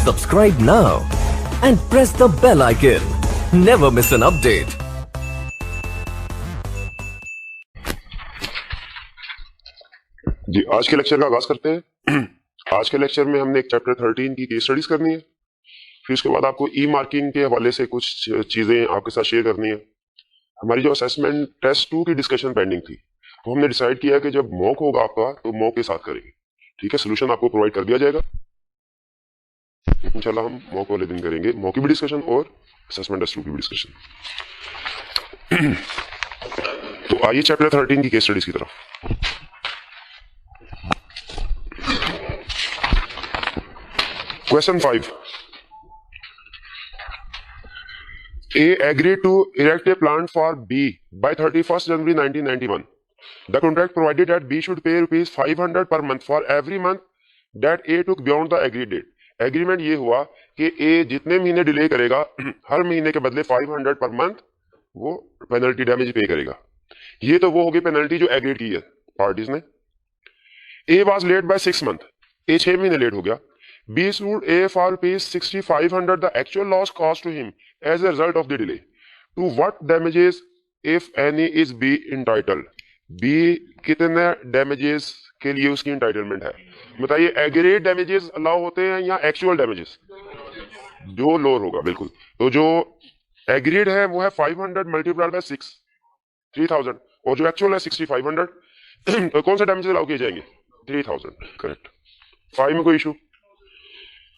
Subscribe now and press the bell icon. Never miss an update. जी, आज के lecture का आगाज करते हैं। आज के लेक्चर में हमने एक चैप्टर 13 की केस स्टडीज करनी है, फिर उसके बाद आपको ई मार्किंग के हवाले से कुछ चीजें आपके साथ शेयर करनी है। हमारी जो असेसमेंट टेस्ट 2 की डिस्कशन पेंडिंग थी, वो हमने डिसाइड किया कि जब मॉक होगा आपका तो मॉक के साथ करेंगे। ठीक है, सोल्यूशन आपको प्रोवाइड कर दिया जाएगा। इंशाल्लाह हम मॉक वाले दिन करेंगे मॉक की भी डिस्कशन और असेसमेंट टेस्ट 2 की भी डिस्कशन। तो आइए चैप्टर 13 की केस स्टडीज की तरफ। Question 5. A agreed to erect a plant for B by 31st January 1991. The contract provided that B should pay rupees 500 per month for every month that A took beyond the agreed date. Agreement ये हुआ कि A जितने महीने delay करेगा हर महीने के बदले 500 per month वो पेनल्टी डैमेज पे करेगा। ये तो वो होगी पेनल्टी जो एग्रीड की है पार्टीज ने। A was late by 6 month. A 6 महीने लेट हो गया। B sued A for rupees 6,500 the actual loss caused to him as a result of the delay. To what damages, if any, is B entitled? B कितने damages के लिए उसकी entitlement है? बताइए, agreed damages allow होते हैं या actual damages? जो लोअर होगा, बिल्कुल। तो जो एग्रीड है वो है 500 मल्टीप्लाइड बाय 6, 3000, और जो एक्चुअल है 6,500। तो कौन से damages अलाउ किए जाएंगे? 3000, करेक्ट। 5 में कोई issue?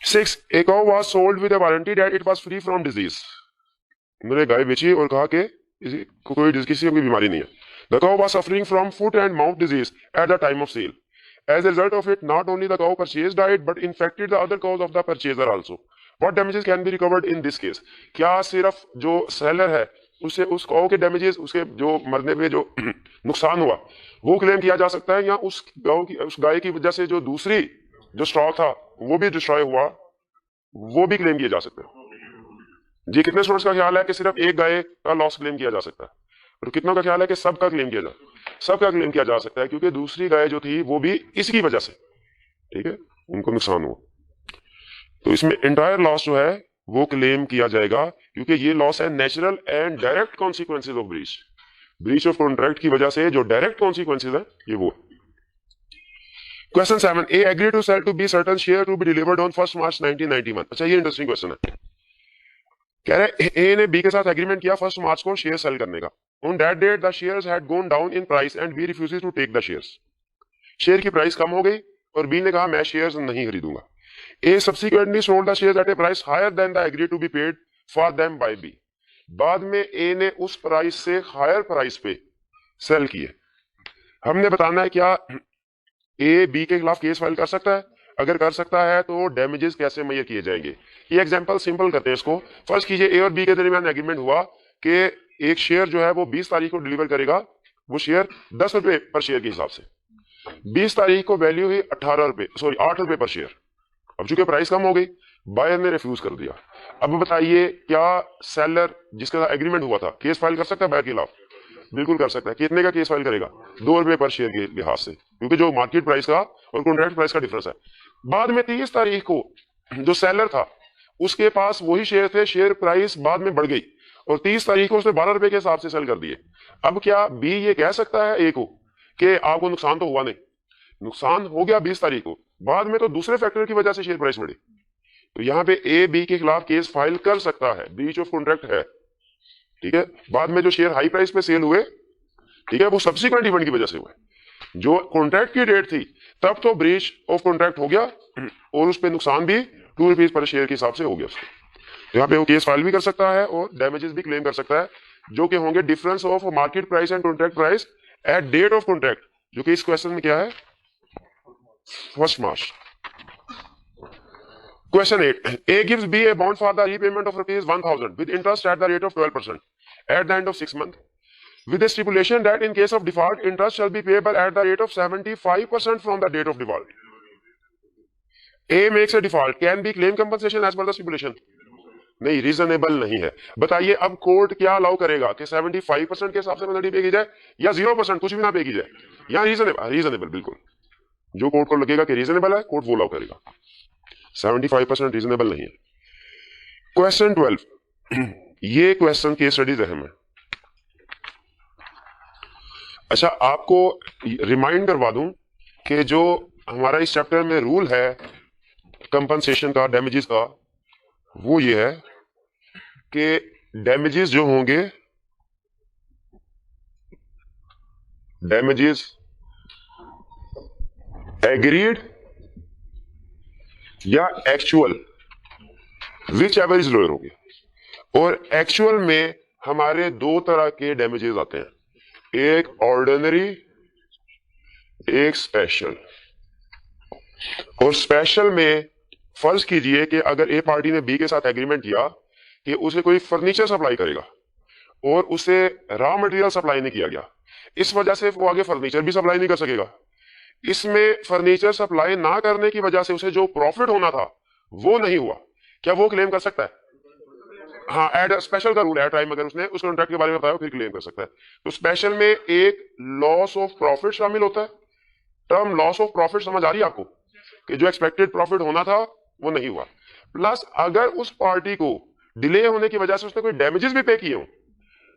6. A cow was sold with a warranty that it was free from disease. उन्होंने गाय बेची और कहा कि किसी को बीमारी नहीं है। The cow was suffering from foot and mouth disease at the time of sale. As a result of it, not only the cow purchased died but infected the other cows of the purchaser also. What damages can be recovered in this case? क्या सिर्फ जो seller है उससे उस काऊ के damages, उसके जो मरने पे जो नुकसान हुआ वो क्लेम किया जा सकता है, या उस गाय की वजह से जो दूसरी जो स्टॉक था वो भी डिस्ट्रॉय हुआ, वो भी क्लेम किया जा सकता है? जी, कितने स्टूडेंट्स का ख्याल है कि सिर्फ एक गाय का लॉस क्लेम किया जा सकता है, और कितनों का ख्याल है कि सबका क्लेम किया जा सकता है, क्योंकि दूसरी गाय जो थी वो भी इसकी वजह से, ठीक है, उनको नुकसान हुआ। तो इसमें एंटायर लॉस जो है वो क्लेम किया जाएगा, क्योंकि ये लॉस है natural and direct consequences of breach of contract की वजह से जो डायरेक्ट कॉन्सिक्वेंसेज है ये वो। Question 7. A agreed to sell to B certain share to be delivered on 1st March 1991. अच्छा, ये इंटरेस्टिंग क्वेश्चन है। कह रहे A ने B के साथ एग्रीमेंट किया 1 मार्च को शेयर सेल करने का। On that date the shares had gone down in price and B refuses to take the shares. Share की प्राइस कम हो गई और B ने कहा मैं शेयर्स नहीं खरीदूंगा। A subsequently sold the shares at a price higher than the agreed to be paid for them by B. बाद में A ने उस प्राइस से हायर प्राइस पे सेल किए। हमने बताना है क्या ए बी के खिलाफ केस फाइल कर सकता है? अगर कर सकता है तो डैमेजेस कैसे मेजर किए जाएंगे? ये एग्जांपल सिंपल करते हैं इसको। फर्स्ट कीजिए, ए और बी के दरमियान एग्रीमेंट हुआ कि एक शेयर जो है वो 20 तारीख को डिलीवर करेगा, वो शेयर 10 रुपए पर शेयर के हिसाब से। 20 तारीख को वैल्यू हुई 8 रुपए पर शेयर। अब चूंकि प्राइस कम हो गई, बायर ने रिफ्यूज कर दिया। अब बताइए, क्या सेलर जिसके साथ एग्रीमेंट हुआ था केस फाइल कर सकता है बायर के खिलाफ? बिल्कुल कर सकता है। कितने का केस फाइल करेगा? 2 रुपए पर शेयर के लिहाज से, क्योंकि जो मार्केट प्राइस का और कॉन्ट्रैक्ट प्राइस का डिफरेंस है। बाद में 30 तारीख को जो सेलर था उसके पास वही शेयर थे, शेयर प्राइस बाद में बढ़ गई और 30 तारीख को उसने 12 रुपए के हिसाब से सेल कर दिए। अब क्या बी ये कह सकता है ए को कि आपको नुकसान तो हुआ नहीं? नुकसान हो गया 20 तारीख को, बाद में तो दूसरे फैक्टर की वजह से शेयर प्राइस बढ़ी। तो यहाँ पे ए बी के खिलाफ केस फाइल कर सकता है, ब्रीच ऑफ कॉन्ट्रैक्ट है, ठीक है। बाद में जो शेयर हाई प्राइस पे सेल हुए, ठीक है, वो सब्सिक्वेंट इवेंट की वजह से हुए। जो कॉन्ट्रैक्ट की डेट थी तब तो ब्रीच ऑफ कॉन्ट्रैक्ट हो गया और उस पे नुकसान भी 2 रुपीज पर शेयर के हिसाब से हो गया उसको। तो यहाँ पे वो केस फाइल भी कर सकता है और डैमेजेस भी क्लेम कर सकता है, जो कि होंगे difference of market price and contract price at date of contract, जो कि इस क्वेश्चन में क्या है? 1 March. Question 8. A gives B a bond for the repayment of rupees 1,000 with interest at the rate of 12% at the end of 6 months, with the stipulation that in case of default, interest shall be payable at the rate of 75% from the date of default. A makes a default. Can be claim compensation as per the stipulation? नहीं, reasonable नहीं है। बताइए अब court क्या allow करेगा कि 75% के हिसाब से पेनल्टी पे की जाए या 0% कुछ भी ना पे की जाए, या रीजनेबल? बिल्कुल, जो कोर्ट को लगेगा कि रीजनेबल है कोर्ट वो अलाउ करेगा। 75% रीजनेबल नहीं है। क्वेश्चन 12, ये क्वेश्चन केस स्टडीज अहम है। अच्छा, आपको रिमाइंड करवा दूं कि जो हमारा इस चैप्टर में रूल है कंपनसेशन का, डैमेजेस का, वो ये है कि डैमेजेस जो होंगे, डैमेजेस एग्रीड या actual, which ever is lower होंगे। और एक्चुअल में हमारे दो तरह के डैमेजेस आते हैं, एक ऑर्डिनरी, एक स्पेशल। और स्पेशल में फर्ज कीजिए कि अगर ए पार्टी ने बी के साथ एग्रीमेंट किया कि उसे कोई फर्नीचर सप्लाई करेगा और उसे रॉ मटेरियल सप्लाई नहीं किया गया, इस वजह से वो आगे फर्नीचर भी सप्लाई नहीं कर सकेगा। इसमें फर्नीचर सप्लाई ना करने की वजह से उसे जो प्रॉफिट होना था वो नहीं हुआ, क्या वो क्लेम कर सकता है? हाँ, एड स्पेशल का रूल है, टाइम अगर उसने उस कॉन्ट्रैक्ट के बारे में बताया फिर क्लेम कर सकता है। तो स्पेशल में एक लॉस ऑफ प्रॉफिट शामिल होता है। टर्म लॉस ऑफ प्रॉफिट समझ आ रही है आपको, कि जो एक्सपेक्टेड प्रॉफिट होना था वो नहीं हुआ। प्लस अगर उस पार्टी को डिले होने की वजह से उसने कोई डैमेजेस भी पे किए हो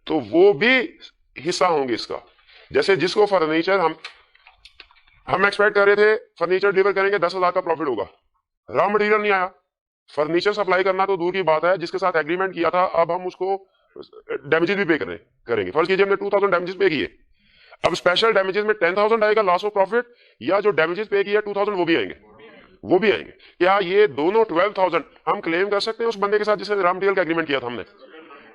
तो वो भी हिस्सा होंगे इसका। जैसे जिसको फर्नीचर हम एक्सपेक्ट कर रहे थे फर्नीचर डिलीवर करेंगे 10,000 का प्रॉफिट होगा, रॉ मटेरियल नहीं आया, फर्नीचर सप्लाई करना तो दूर की बात है, जिसके साथ एग्रीमेंट किया था अब हम उसको डैमेजेस भी पे करेंगे। फर्ज कीजिए हमने 2000 डैमेजेस पे किए, अब स्पेशल डैमेजेस में 10,000 आएगा लॉस ऑफ प्रॉफिट, या जो डैमेजेस पे किया 2000 वो भी आएंगे। क्या ये दोनों 12,000 हम क्लेम कर सकते हैं उस बंदे के साथ जिससे रॉ मटेरियल का एग्रीमेंट किया था हमने?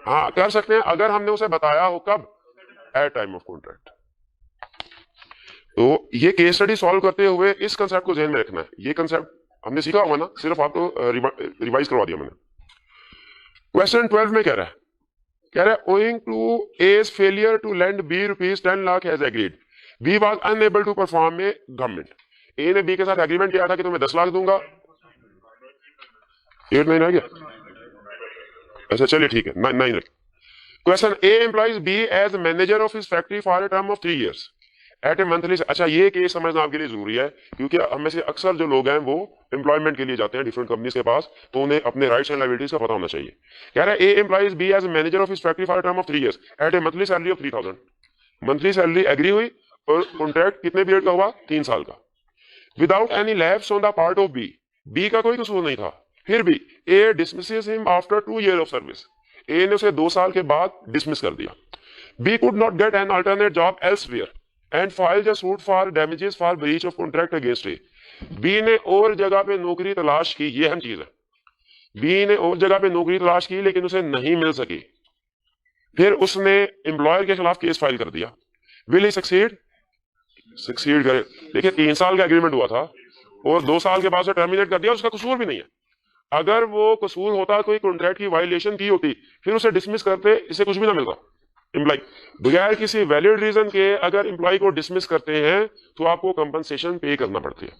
हाँ, कर सकते हैं अगर हमने उसे बताया हो, कब? At time of contract. तो ये केस स्टडी सॉल्व करते हुए इस कंसेप्ट को ध्यान में रखना है। ये कंसेप्ट हमने सीखा हुआ ना, सिर्फ आपको रिवाइज करवा दिया मैंने। क्वेश्चन 12 में कह रहा है owing to A's failure to lend B rupees 10 lakh has agreed, B was unable to perform a government. A ने बी के साथ एग्रीमेंट किया था कि तुम्हें 10 लाख दूंगा। 8 9 आ गया? अच्छा चलिए ठीक है, 9 रख। Question A employs B as manager of his factory for a term of 3 years at a monthly. अच्छा, ये केस समझना आपके लिए जरूरी है क्योंकि हम में से अक्सर जो लोग हैं वो एम्प्लॉयमेंट के लिए जाते हैं डिफरेंट कंपनीज के पास, तो उन्हें अपने राइट्स एंड लायबिलिटीज का पता होना चाहिए। कह रहा है A employs B as manager of his factory for a term of 3 years at a monthly salary of 3,000। Monthly salary agree हुई और कॉन्ट्रैक्ट कितने पीरियड का हुआ? 3 साल का। Without any lapse on the part of B, B का कोई कसूर नहीं था, फिर भी A dismisses him after 2 years of service. A ने उसे 2 साल के बाद डिसमिस कर दिया। B could not get an alternate job elsewhere and filed a suit for damages for breach of contract against A. B ने और जगह पे नौकरी तलाश की, ये अहम चीज है। बी ने और जगह पे नौकरी तलाश की लेकिन उसे नहीं मिल सकी, फिर उसने एम्प्लॉयर के खिलाफ केस फाइल कर दिया। विल ही सक्सीड करे। देखिए 3 साल का एग्रीमेंट हुआ था और 2 साल के बाद से टर्मिनेट कर दिया, उसका कसूर भी नहीं है। अगर वो कसूर होता, कोई कॉन्ट्रैक्ट की वायलेशन की होती, फिर उसे डिसमिस करते, इसे कुछ भी ना मिलता। एम्प्लॉय बगैर किसी वैलिड रीजन के अगर एम्प्लॉय को डिसमिस करते हैं तो आपको कंपनसेशन पे करना पड़ती है।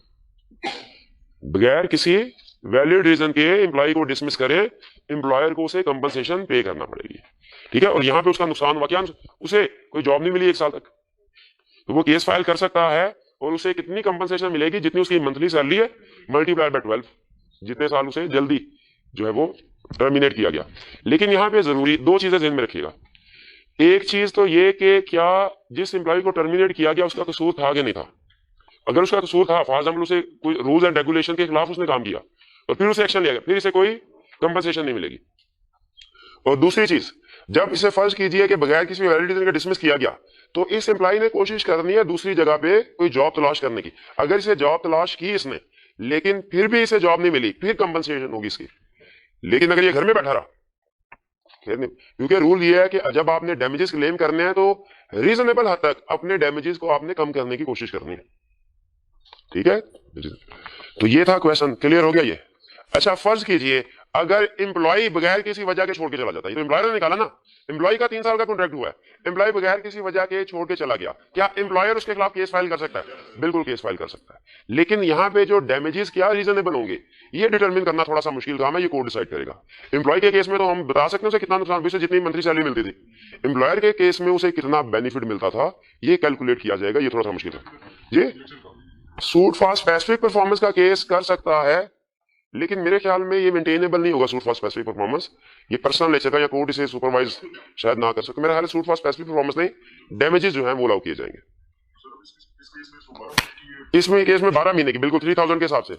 बगैर किसी वैलिड रीजन के एम्प्लॉय को डिसमिस करें, एम्प्लॉयर को उसे कंपनसेशन पे करना पड़ेगी, ठीक है। और यहां पे उसका नुकसान हुआ क्या? उसे कोई जॉब नहीं मिली 1 साल तक, तो वो केस फाइल कर सकता है और उसे कितनी कंपनसेशन मिलेगी? जितनी उसकी मंथली सैलरी है मल्टीप्लाइड बाय 12, जितने साल उसे जल्दी जो है वो टर्मिनेट किया गया। लेकिन यहाँ पे जरूरी 2 चीजें ध्यान में रखिएगा। एक चीज तो ये कि क्या जिस एम्प्लॉय को टर्मिनेट किया गया उसका कसूर था कि नहीं था। अगर उसका कसूर था, फॉर एग्जाम्पल उसे कोई रूल्स एंड रेगुलेशन के खिलाफ उसने काम किया और फिर उसे एक्शन लिया गया, फिर इसे कोई कंपनसेशन नहीं मिलेगी। और दूसरी चीज, जब इसे फर्ज कीजिए कि बगैर किसी वैलिड रीजन के डिसमिस किया गया, तो इस एम्प्लॉय ने कोशिश करनी है दूसरी जगह पे कोई जॉब तलाश करने की। अगर इसे जॉब तलाश की इसने लेकिन फिर भी इसे जॉब नहीं मिली, फिर कंपनसेशन होगी इसकी। लेकिन अगर ये घर में बैठा रहा, क्योंकि रूल ये है कि जब आपने डैमेजेस क्लेम करने हैं तो रीजनेबल हद तक अपने डैमेजेस को आपने कम करने की कोशिश करनी है, ठीक है। तो ये था क्वेश्चन, क्लियर हो गया ये? अच्छा, फर्ज कीजिए अगर एम्प्लॉय बगैर किसी वजह के छोड़ के चला जाता है, तो एम्प्लॉयर ने निकाला ना, एम्प्लॉय का 3 साल का कॉन्ट्रैक्ट हुआ है, एम्प्लॉय बगैर किसी वजह के छोड़ के चला गया, क्या एम्प्लॉयर उसके खिलाफ केस फाइल कर सकता है? बिल्कुल केस फाइल कर सकता है। लेकिन यहाँ पे जो डैमेजेस क्या रीजनेबल होंगे ये डिटरमिन करना थोड़ा सा मुश्किल काम है, ये कोर्ट डिसाइड करेगा। एम्प्लॉय के केस में तो हम बता सकते हैं उसे कितना नुकसान, उसे जितनी मंथली सैलरी मिलती थी। एम्प्लॉयर के केस में उसे कितना बेनिफिट मिलता था ये कैलकुलेट किया जाएगा, ये थोड़ा सा मुश्किल है। जी सूट फॉर स्पेसिफिक परफॉर्मेंस का केस कर सकता है लेकिन मेरे ख्याल में ये मेंटेनेबल नहीं होगा सूट फॉर स्पेसिफिक परफॉर्मेंस, ये पर्सनल नेचर का, या कोर्ट इसे सुपरवाइज शायद ना कर सके। मेरा ख्याल है सूट फॉर स्पेसिफिक परफॉर्मेंस नहीं, डैमेजेस जो है वो अलाउ किए जाएंगे। इसमें केस में 12 महीने की, बिल्कुल 3000 के हिसाब से,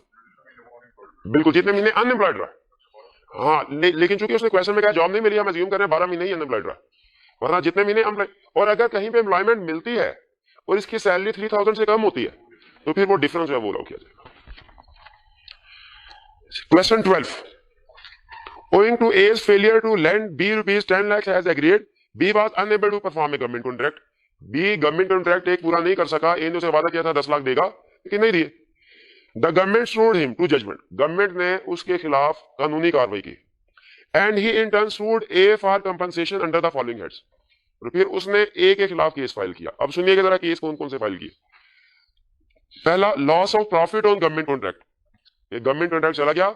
बिल्कुल जितने महीने अनएम्प्लॉयड रहा। हाँ लेकिन चूंकि उसने क्वेश्चन में कहा जॉब नहीं मिली, हम अज्यूम कर रहे हैं 12 महीने ही अनएम्प्लॉयड रहा, वरना जितने महीने एम्प्लॉय, और अगर कहीं पे एम्प्लॉयमेंट मिलती है और इसकी सैलरी 3000 से कम होती है तो फिर वो डिफरेंस जो है वो अलाउ किया जाएगा। Question 12. Owing to A's failure to lend B rupees 10 lakhs as agreed, B was unable to perform a government contract. B government contract एक पूरा नहीं कर सका, ए ने उसे वादा किया था 10 लाख देगा लेकिन नहीं दिए। The government sued him to judgement, government ने उसके खिलाफ कानूनी कार्रवाई की। And he in turn sued A for compensation under the following heads, और फिर उसने ए के खिलाफ केस फाइल किया। अब सुनिए जरा केस कौन कौन से फाइल किए। पहला, loss of profit on government contract, ये गवर्नमेंट कॉन्ट्रैक्ट चला गया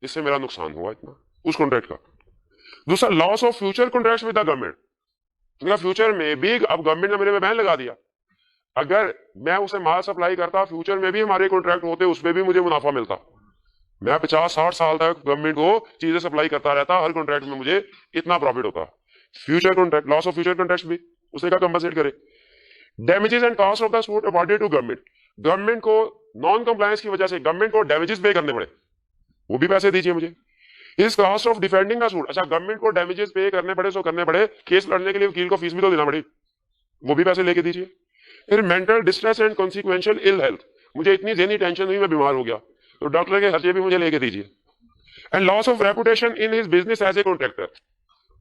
जिससे मेरा नुकसान हुआ इतना उस कॉन्ट्रैक्ट का। दूसरा, loss of future contracts with the government, future में भी अब गवर्नमेंट ने मेरे में बैन लगा दिया, अगर मैं उसे माल सप्लाई करता फ्यूचर में भी हमारे कॉन्ट्रैक्ट होते उसमें भी मुझे मुनाफा मिलता, मैं 50-60 साल तक गवर्नमेंट को चीजें सप्लाई करता रहता, हर कॉन्ट्रैक्ट में मुझे इतना प्रॉफिट होता। Future contract, loss of future contract भी उसे का कंपनसेट करे। Damages and cost of the suit awarded to government, government को नॉन कंप्लायंस की वजह से गवर्नमेंट को डैमेजेस पे करने पड़े, वो भी पैसे दीजिए मुझे। इस cost of defending the suit, अच्छा गवर्नमेंट को डैमेजेस पे करने पड़े, सो करने पड़े, केस लड़ने के लिए वकील को फीस भी तो देना पड़ी, वो भी पैसे लेके दीजिए। फिर mental distress and consequential ill health, मुझे इतनी ज़हनी टेंशन हुई मैं बीमार हो गया तो डॉक्टर के खर्चे भी मुझे लेके दीजिए। And loss of reputation in his business as a contractor,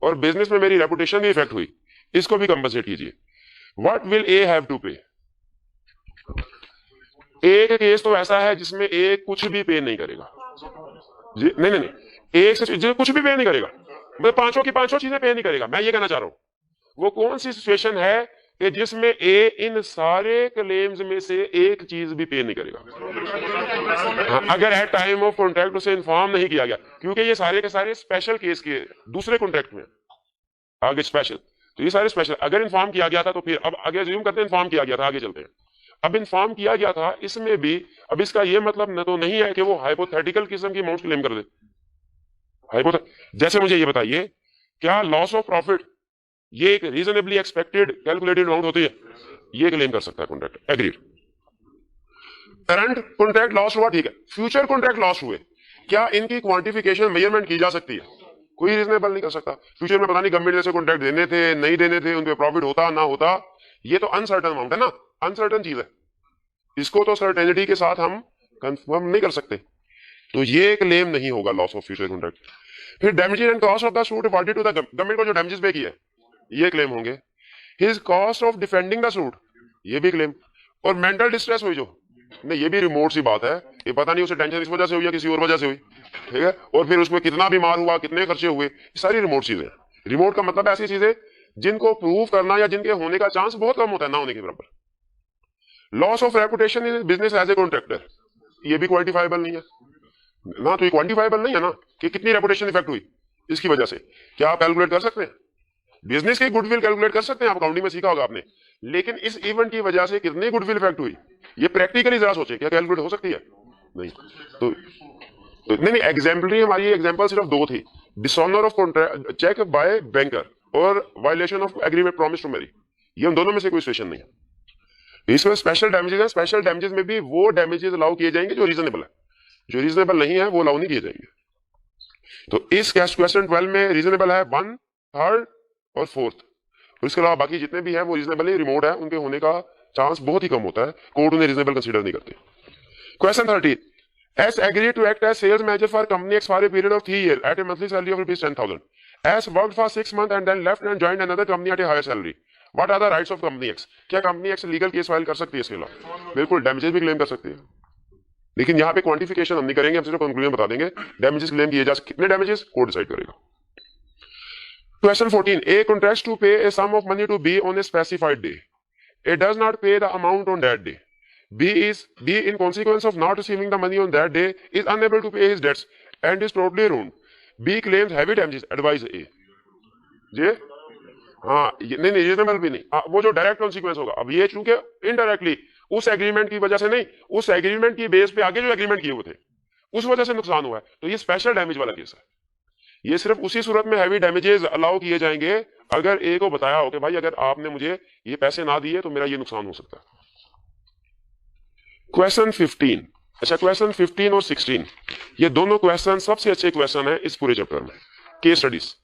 और बिजनेस में मेरी रेपुटेशन भी इफेक्ट हुई, इसको भी कंपनसेट कीजिए। What will A have to pay, एक केस तो ऐसा है जिसमें ए कुछ भी पे नहीं करेगा जी, नहीं, एक से कुछ भी पे नहीं करेगा, मतलब पांचों की पांचों चीजें पे नहीं करेगा। मैं ये कहना चाह रहा हूं वो कौन सी सिचुएशन है कि जिसमें ए इन सारे क्लेम्स में से एक चीज भी पे नहीं करेगा। हाँ, अगर एट टाइम ऑफ कॉन्ट्रैक्ट उसे इन्फॉर्म नहीं किया गया, क्योंकि ये सारे के सारे स्पेशल केस के दूसरे कॉन्ट्रैक्ट में आगे स्पेशल, तो ये सारे स्पेशल, अगर इन्फॉर्म किया गया था तो फिर अब आगे ज्यूम करते हैं इन्फॉर्म किया गया था, आगे चलते हैं। अब इन्फॉर्म किया गया था इसमें भी, अब इसका ये मतलब न तो नहीं है कि वो हाइपोथेटिकल किस्म की अमाउंट क्लेम कर दे। जैसे मुझे ये बताइए, क्या लॉस ऑफ प्रॉफिट ये एक रीजनेबली एक्सपेक्टेड कैलकुलेटेड अमाउंट होती है? ये क्लेम कर सकता है contract, agreed. Current contract loss हुआ, ठीक है। फ्यूचर कॉन्ट्रैक्ट लॉस हुए, क्या इनकी क्वांटिफिकेशन मेजरमेंट की जा सकती है? कोई रीजनेबल नहीं कर सकता। फ्यूचर में पता नहीं गवर्नमेंट जैसे कॉन्ट्रैक्ट देने थे नहीं देने थे, उन पे प्रॉफिट होता ना होता, ये तो अनसर्टन अमाउंट है ना, अनसर्टन चीज है, इसको तो सर्टेनिटी के साथ हम कंफर्म नहीं कर सकते, तो ये क्लेम नहीं होगा लॉस ऑफ फ्यूचर कॉन्ट्रैक्ट। फिर damages and cost of the suit awarded to the government को जो डैमेजेस पे किए ये क्लेम होंगे। His cost of defending the suit, ये भी क्लेम। और मेंटल डिस्ट्रेस हुई जो, नहीं ये भी रिमोट सी बात है, ये पता नहीं उसे टेंशन इस वजह से हुई या किसी और वजह से हुई, ठीक है। और फिर उसमें कितना बीमार हुआ, कितने खर्चे हुए, ये सारी रिमोट चीजें। रिमोट का मतलब ऐसी चीजें जिनको प्रूव करना या जिनके होने का चांस बहुत कम होता है, ना होने के बराबर। Loss of reputation in business as a contractor, ये भी क्वांटिफाइबल नहीं है ना, तो ये क्वांटिफाइबल नहीं है ना कि कितनी रेपुटेशन इफेक्ट हुई इसकी वजह से। क्या आप कैलकुलेट कर सकते हैं? बिजनेस की गुडविल कैलकुलेट कर सकते हैं, आप अकाउंटिंग में सीखा होगा आपने, लेकिन इस इवेंट की वजह से कितनी गुडविल इफेक्ट हुई, ये प्रैक्टिकली जरा सोचे, क्या कैलकुलेट हो सकती है? नहीं। तो नहीं, एग्जाम्पलरी हमारी एग्जाम्पल सिर्फ दो थी, dishonour of contract cheque by banker और violation of agreement promise to marry, ये उन दोनों में से कोई सिचुएशन नहीं है। इसमें स्पेशल डैमेजेस है, स्पेशल डैमेजेस में भी वो डैमेजेस अलाउ किए जाएंगे जो रीजनेबल है, जो रीजनेबल नहीं है वो अलाउ नहीं किए जाएंगे। तो इस क्वेश्चन 12 में रीजनेबल है 1, 3rd और 4th, और इसके अलावा बाकी जितने भी हैं वो रीजनेबल रिमोट है, उनके होने का चांस बहुत ही कम होता है, कोर्ट उन्हें रीजनेबल कंसीडर नहीं करते। Question 13, S agreed to act as sales manager for company X for a period of 3 years at a monthly salary of ₹10,000, S worked for 6 months and then left and joined another company at a higher salary, what are the rights of company X? क्या company X legal case file कर सकती है इसके खिलाफ? बिल्कुल, damages भी claim कर सकती है, लेकिन यहाँ पे क्वांटिफिकेशन हम नहीं करेंगे, हम सिर्फ कंक्लूजन बता देंगे। डैमेजेस क्लेम किए जा, कितने डैमेजेस कोर्ट डिसाइड करेगा। Question 14, A contracts to pay a sum of money to B on a specified day. A does not pay the amount on that day. B in consequence of not receiving the money on that day is unable to pay his debts and is totally ruined. B claims heavy damages. Advise A. जी हाँ, नहीं reasonable भी नहीं, वो जो direct consequence होगा। अब ये चूंकि इनडायरेक्टली उस एग्रीमेंट की वजह से नहीं, उस एग्रीमेंट की बेस पे आगे जो एग्रीमेंट किए हुए थे उस वजह से नुकसान हुआ है, तो ये स्पेशल डैमेज वाला केस है। ये सिर्फ उसी सूरत में हैवी डैमेजेस अलाउ किए जाएंगे अगर ए को बताया हो कि भाई अगर आपने मुझे ये पैसे ना दिए तो मेरा ये नुकसान हो सकता है। क्वेश्चन 15, अच्छा क्वेश्चन 15 और 16 ये दोनों क्वेश्चन सबसे अच्छे क्वेश्चन है इस पूरे चैप्टर में। केस स्टडीज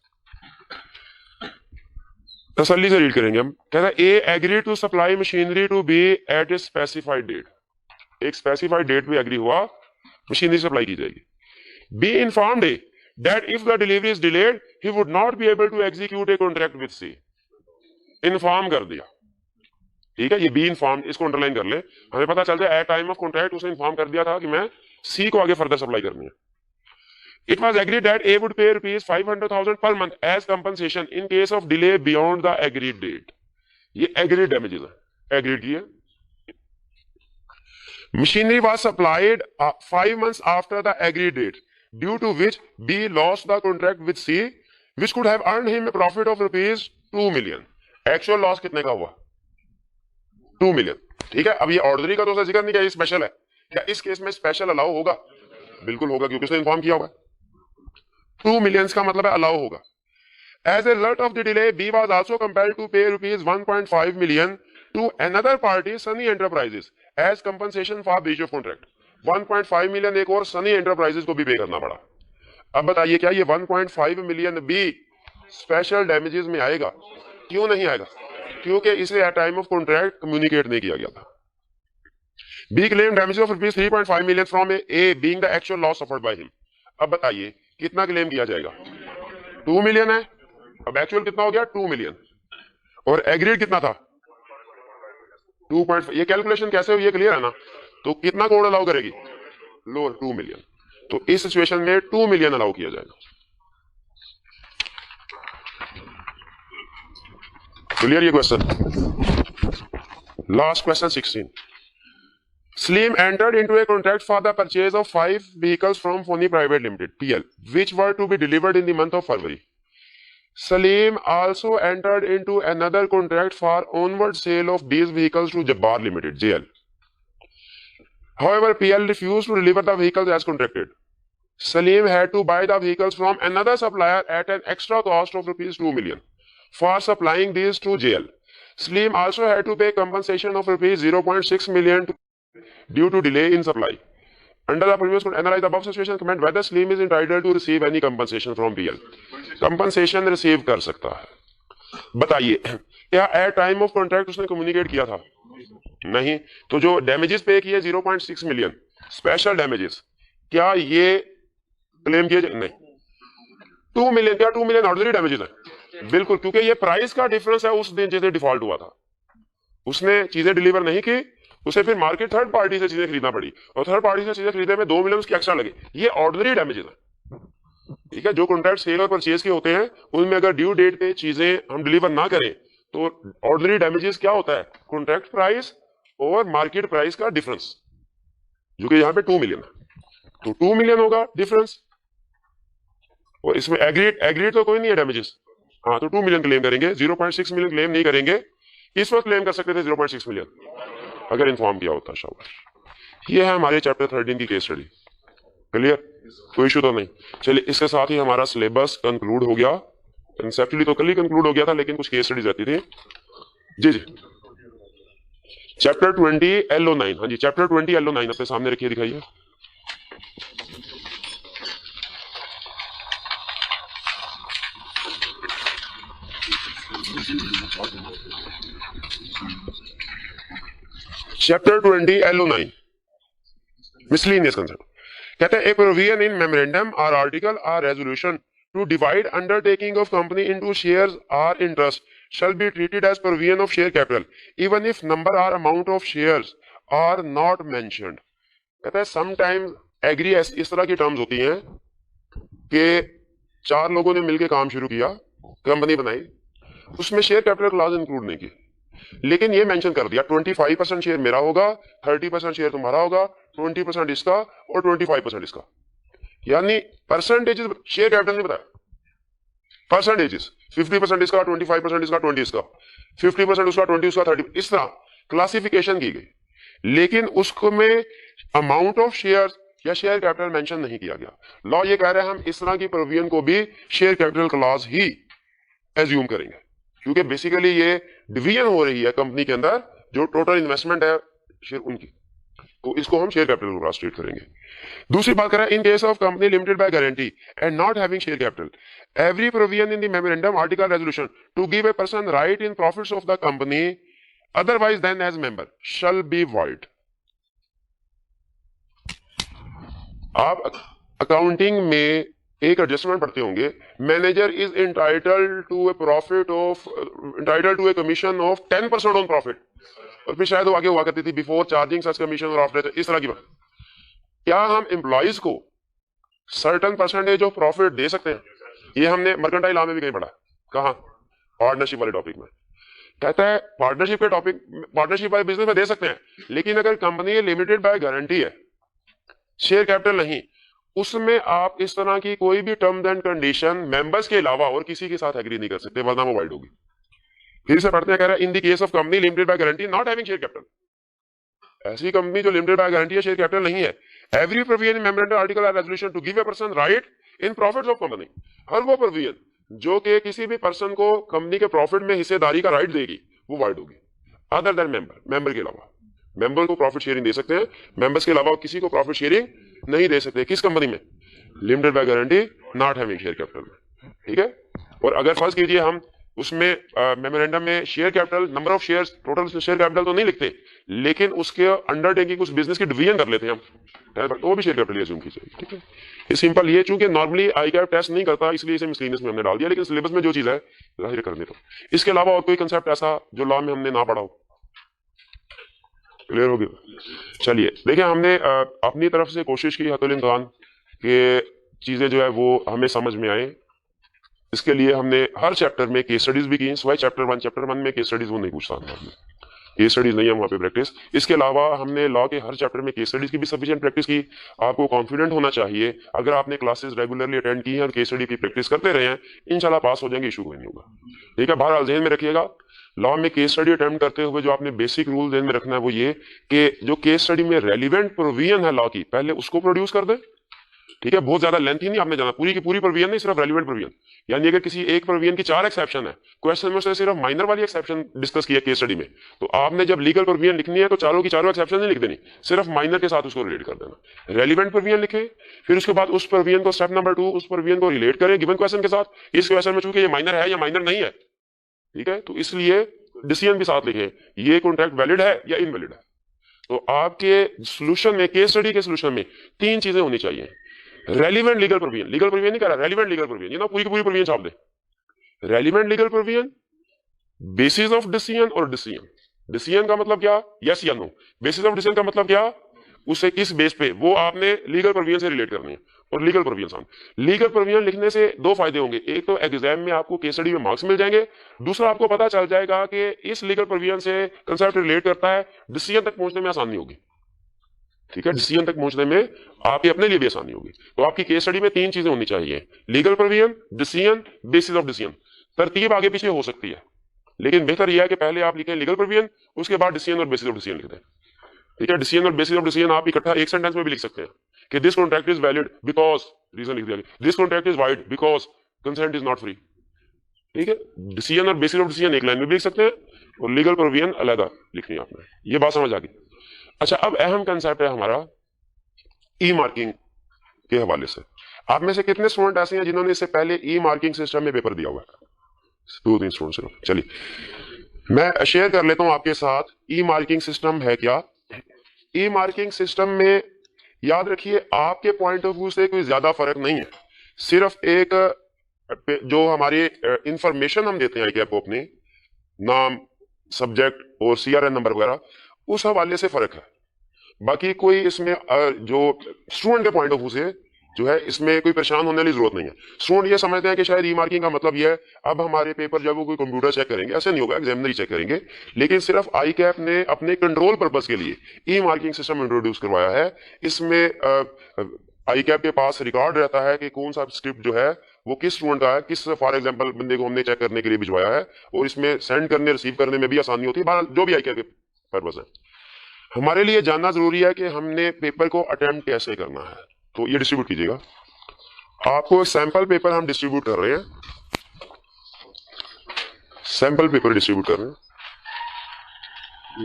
तसल्ली से रीड करेंगे हम। कहता है A agree to supply machinery to B at a specified date, एक स्पेसिफाइड डेट पे एग्री हुआ मशीनरी सप्लाई की जाएगी। B informed A that if the delivery is delayed he would not be able to execute a contract with C। Inform कर दिया, ठीक है, ये बी इन्फॉर्म, इसको अंडरलाइन कर ले, हमें पता चल जाए एट टाइम ऑफ कॉन्ट्रैक्ट उसने इन्फॉर्म कर दिया था कि मैं सी को आगे फर्दर सप्लाई करनी है। It was agreed that A would pay ₹500,000 per month as compensation in case of delay beyond the agreed date. ये एग्रीड डैमेजेस है, एग्रीड की है। Machinery was supplied 5 months after the agreed date, due to which B lost the contract with C, which could have earned him a profit of ₹2 million। Actual loss कितने का हुआ? 2 million। ठीक है, अब ये ऑर्डिनरी का तो उसने जिक्र नहीं किया, ये स्पेशल है। क्या इस केस में स्पेशल अलाउ होगा? बिल्कुल होगा, क्योंकि उसने इन्फॉर्म किया होगा। 2 million का मतलब है अलाउ होगा। As a result of the delay, B was also compelled to pay ₹1.5 million to another party, Sunny Enterprises, as compensation for breach of contract। 1.5 million एक और सनी एंटरप्राइजेस को भी पे करना पड़ा। अब बताइए क्या ये 1.5 मिलियन भी स्पेशल डैमेजेस में आएगा? क्यों नहीं आएगा? क्योंकि इसे at time of contract communicate नहीं किया गया था। B claim damages of ₹3.5 million from A being the actual loss suffered by him. अब बताइए कितना क्लेम किया जाएगा? 2 मिलियन है, अब एक्चुअल कितना हो गया? 2 मिलियन, और एग्रीड कितना था? 2.5। ये कैलकुलेशन कैसे हुई है, क्लियर है ना? तो कितना कोड अलाउ करेगी? Lower 2 million. तो इस सिचुएशन में 2 मिलियन अलाउ किया जाएगा। क्लियर ये question? Last question 16। Slim entered into a contract for the purchase of 5 vehicles from Phony Private Limited (PL), which were to be delivered in the month of February. Salim also entered into another contract for onward sale of these vehicles to Jabbar Limited (JL). However, PL refused to deliver the vehicles as contracted. Salim had to buy the vehicles from another supplier at an extra cost of ₹2 million for supplying these to JL. Salim also had to pay compensation of ₹0.6 million due to delay in supply. Under the previous could analyze the above situation, comment whether Salim is entitled to receive any compensation from PL. Compensation receive कर सकता है। बताइए क्या eight time of contract उसने communicate किया था? नहीं। तो जो डैमेजेस पे किए 0.6 मिलियन स्पेशल डैमेजेस, क्या ये क्लेम किए? नहीं। 2 मिलियन, क्या 2 मिलियन ऑर्डिनरी डैमेजेस है? बिल्कुल, क्योंकि ये प्राइस का डिफरेंस है उस दिन जिसे डिफॉल्ट हुआ था। उसने चीजें डिलीवर नहीं की, उसे फिर मार्केट थर्ड पार्टी से चीजें खरीदना पड़ी, और थर्ड पार्टी से चीजें खरीदने में 2 मिलियन उसके एक्स्ट्रा लगे। ये ऑर्डिनरी डैमेजेस है। ठीक है, जो कॉन्ट्रैक्ट सेल और परचेज के होते हैं उनमें अगर ड्यू डेट पे चीजें हम डिलीवर ना करें तो ऑर्डिनरी डैमेजेस क्या होता है? कॉन्ट्रैक्ट प्राइस और मार्केट प्राइस का डिफरेंस, जो कि यहाँ पे 2 मिलियन है। तो 2 मिलियन होगा डिफरेंस, और इसमें एग्रीड तो कोई नहीं है डैमेजेस। हाँ, तो 2 मिलियन क्लेम करेंगे, 0.6 मिलियन क्लेम नहीं करेंगे। इस वक्त क्लेम कर सकते थे 0.6 मिलियन अगर इन्फॉर्म किया होता। शाबाश। ये है हमारे चैप्टर 13 की केस स्टडी। क्लियर? कोई इशू तो नहीं? चलिए, इसके साथ ही हमारा सिलेबस कंक्लूड हो गया। कंसेप्चुअली तो कल ही कंक्लूड हो गया था, लेकिन कुछ केस स्टडीज रहती थी। जी जी, चैप्टर 20 LO9। हाँ जी, चैप्टर 20 LO9 अपने सामने रखिए, दिखाइए। Chapter 20 LO9 miscellaneous concept. कहते हैं ए प्रोविजन इन मेमोरेंडम और आर्टिकल और resolution to divide undertaking of company into shares और interest shall be treated as provision of share capital even if number or amount of shares are not mentioned। कहता है sometimes agree इस तरह की terms होती हैं कि 4 लोगों ने मिलकर काम शुरू किया, कंपनी बनाई, उसमें शेयर कैपिटल क्लॉज इंक्लूड नहीं की, लेकिन ये मेंशन कर दिया 25% शेयर मेरा होगा, 30% शेयर तुम्हारा होगा, 20% इसका और 25% इसका। यानी परसेंटेजेस शेयर कैपिटल नहीं बताया, परसेंटेजेस 50% इसका, 25% इसका, 20 इसका, 50% उसका, 20 उसका, 30, इस तरह क्लासिफिकेशन की गई। लेकिन उसको में अमाउंट ऑफ शेयर या शेयर कैपिटल मेंशन नहीं किया गया। लॉ ये कह रहा है हम इस तरह की प्रोविजन को भी शेयर कैपिटल क्लॉज ही एज्यूम करेंगे, क्योंकि बेसिकली ये डिवीजन हो रही है कंपनी के अंदर जो टोटल इन्वेस्टमेंट है शेयर उनकी, तो इसको हम शेयर कैपिटल क्लॉज ट्रीट करेंगे। दूसरी बात करें, in case of company limited by guarantee and not having share capital, every provision in the memorandum article resolution to give a person right in profits of the company otherwise than as member shall be void. आप accounting में एक adjustment पढ़ते होंगे, manager is entitled to a profit of entitled to a commission of 10% on profit, और फिर शायद वो आगे हुआ करती थी बिफोर चार्जिंग सच कमीशन और आफ्टर, इस तरह की बात। क्या हम एम्प्लॉइज को सर्टन परसेंटेज ऑफ प्रॉफिट दे सकते हैं? ये हमने मर्केंटाइल लॉ में भी कहीं पढ़ा। कहां? पार्टनरशिप वाले टॉपिक में कहता है पार्टनरशिप के टॉपिक, पार्टनरशिप वाले बिजनेस में दे सकते हैं, लेकिन अगर कंपनी लिमिटेड बाय गारंटी है, शेयर कैपिटल नहीं, उसमें आप इस तरह की कोई भी टर्म्स एंड कंडीशन मेंबर्स के अलावा और किसी के साथ एग्री नहीं कर सकते, वरना वो वाइड होगी। फिर से पढ़ते हैं, कह रहा है in the case of company limited by guarantee not having share capital, ऐसी कंपनी जो लिमिटेड बाय गारंटी है, शेयर कैपिटल नहीं है, every provision in memorandum article और resolution to give a person right in profits of company, हर वो provision जो कि किसी भी पर्सन को कंपनी के प्रॉफिट में हिस्सेदारी का राइट देगी वो वाइड होगी, अदर देन मेंबर, मेंबर के अलावा। मेंबर को प्रॉफिट शेयरिंग दे सकते हैं, मेंबर्स के अलावा किसी को प्रॉफिट शेयरिंग नहीं दे सकते। किस कंपनी में? Limited by guarantee not having share capital में, ठीक है। और अगर फर्ज कीजिए हम उसमें मेमोरेंडम में share capital, number of shares, total share capital तो नहीं लिखते, लेकिन उसके अंडरटेकिंग उस बिजनेस की डिवीजन कर लेते हैं हम, तो वो भी शेयर कैपिटल एज्यूम कीजिए, ठीक है। ये सिंपल, ये चूंकि नॉर्मली आई कैप टेस्ट नहीं करता इसलिए इसे मिसलिनियस में हमने डाल दिया, लेकिन सिलेबस में जो चीज है जाहिर करने तो। इसके अलावा और कोई कंसेप्ट ऐसा जो लॉ में हमने ना पढ़ा हो? क्लियर हो गया? चलिए देखिए, हमने अपनी तरफ से कोशिश की हतुल इम्कान के चीजें जो है वो हमें समझ में आए। इसके लिए हमने हर चैप्टर में केस स्टडीज भी की, सिवाय चैप्टर 1 में केस स्टडीज वो नहीं पूछता था, केस स्टडीज नहीं है वहाँ पे प्रैक्टिस। इसके अलावा हमने लॉ के हर चैप्टर में केस स्टडीज की भी सफिशिएंट प्रैक्टिस की। आपको कॉन्फिडेंट होना चाहिए, अगर आपने क्लासेस रेगुलरली अटेंड की हैं और केस स्टडी की प्रैक्टिस करते रहे हैं, इंशाल्लाह पास हो जाएंगे, इशू कोई नहीं होगा, ठीक है। बहरहाल ध्यान में रखिएगा, लॉ में केस स्टडी अटेम्प्ट करते हुए जो आपने बेसिक रूल ध्यान में रखना है वो ये कि जो केस स्टडी में रेलिवेंट प्रोविजन है लॉ की, पहले उसको प्रोड्यूस कर दें, ठीक है। बहुत ज्यादा लेंथी नहीं आपने जाना, पूरी की पूरी प्रोविजन नहीं, सिर्फ रेलिवेंट प्रोविजन। यानी अगर किसी एक प्रोविजन की 4 एक्सेप्शन है, क्वेश्चन में से सिर्फ माइनर वाली एक्सेप्शन डिस्कस किया केस स्टडी में, तो आपने जब लीगल प्रोविजन लिखनी है तो चारों की चारों एक्सेप्शन नहीं लिख देनी, सिर्फ माइनर के साथ उसको रिलेट कर देना। रेलिवेंट प्रोविजन लिखें, फिर उसके बाद उस प्रोविजन को स्टेप नंबर 2 उस प्रोविजन को रिलेट करें गिवन क्वेश्चन के साथ। इस क्वेश्चन में चूंकि ये माइनर है या माइनर नहीं है, ठीक है, तो इसलिए डिसीजन भी साथ लिखें, ये कॉन्ट्रैक्ट वैलिड है या इनवैलिड है। तो आपके सॉल्यूशन में, केस स्टडी के सॉल्यूशन में 3 चीजें होनी चाहिए। Relevant legal provision, legal provision नहीं कह रहा, रेलिवेंट लीगल प्रोविजन, ये ना पूरी की पूरी प्रोविजन छाप दे। Relevant legal provision, basis of decision और डिसीजन। डिसीजन का मतलब क्या? यस या नो। बेसिस ऑफ डिसीजन का मतलब क्या? उसे किस बेस पे, वो आपने लीगल प्रोविजन से रिलेट करनी है। और लीगल प्रोविजन, लीगल प्रोविजन लिखने से 2 फायदे होंगे, एक तो एग्जाम में आपको केस स्टडी में मार्क्स मिल जाएंगे, दूसरा आपको पता चल जाएगा कि इस लीगल प्रोविजन से कंसेप्ट रिलेट करता है, डिसीजन तक पहुंचने में आसानी होगी, ठीक है। डिसीजन तक पहुंचने में आपके अपने लिए भी आसानी होगी। तो आपकी केस स्टडी में 3 चीजें होनी चाहिए, legal provision, decision, basis of decision. तरतीब आगे पीछे हो सकती है, लेकिन बेहतर यह है कि पहले आप लिखें लीगल प्रोविजन, उसके बाद डिसीजन और बेसिस ऑफ डिसीजन लिख दें, ठीक है। डिसीजन और बेसिस ऑफ डिसीजन आप इकट्ठा एक सेंटेंस में भी लिख सकते हैं कि this contract is valid because, reason लिख दिया, this contract is void because consent is not free, ठीक है। डिसीजन और बेसिस ऑफ डिसीजन एक लाइन में भी लिख सकते हैं और लीगल प्रोविजन अलग लिखनी है आपने। ये बात समझ आ गई? अच्छा, अब अहम कंसेप्ट है हमारा ई मार्किंग के हवाले से। आप में से कितने स्टूडेंट ऐसे हैं जिन्होंने इससे पहले ई मार्किंग सिस्टम में पेपर दिया हुआ है? 2-3 स्टूडेंट सिर्फ। चलिए मैं शेयर कर लेता हूं आपके साथ ई मार्किंग सिस्टम है क्या। ई मार्किंग सिस्टम में याद रखिए आपके पॉइंट ऑफ व्यू से कोई ज्यादा फर्क नहीं है, सिर्फ एक जो हमारी इंफॉर्मेशन हम देते हैं को अपने नाम, सब्जेक्ट और सीआरएन नंबर वगैरह, उस हवाले से फर्क है। बाकी कोई इसमें जो स्टूडेंट के पॉइंट ऑफ व्यू से जो है इसमें कोई परेशान होने वाली जरूरत नहीं है। स्टूडेंट ये समझते हैं कि शायद ई मार्किंग का मतलब ये है अब हमारे पेपर जब वो कोई कंप्यूटर चेक करेंगे, ऐसे नहीं होगा, एग्जामिनर ही चेक करेंगे। लेकिन सिर्फ आई कैप ने अपने कंट्रोल पर्पस के लिए ई मार्किंग सिस्टम इंट्रोड्यूस करवाया है। इसमें आई कैप के पास रिकॉर्ड रहता है कि कौन सा स्क्रिप्ट जो है वो किस स्टूडेंट का है, किस फॉर एग्जाम्पल बंदे को हमने चेक करने के लिए भिजवाया है, और इसमें सेंड करने रिसीव करने में भी आसानी होती है, जो भी आई कैप के पर्पस है। हमारे लिए जानना जरूरी है कि हमने पेपर को अटेम्प्ट कैसे करना है। तो ये डिस्ट्रीब्यूट कीजिएगा। आपको सैंपल पेपर हम डिस्ट्रीब्यूट कर रहे हैं, सैंपल पेपर डिस्ट्रीब्यूट कर रहे हैं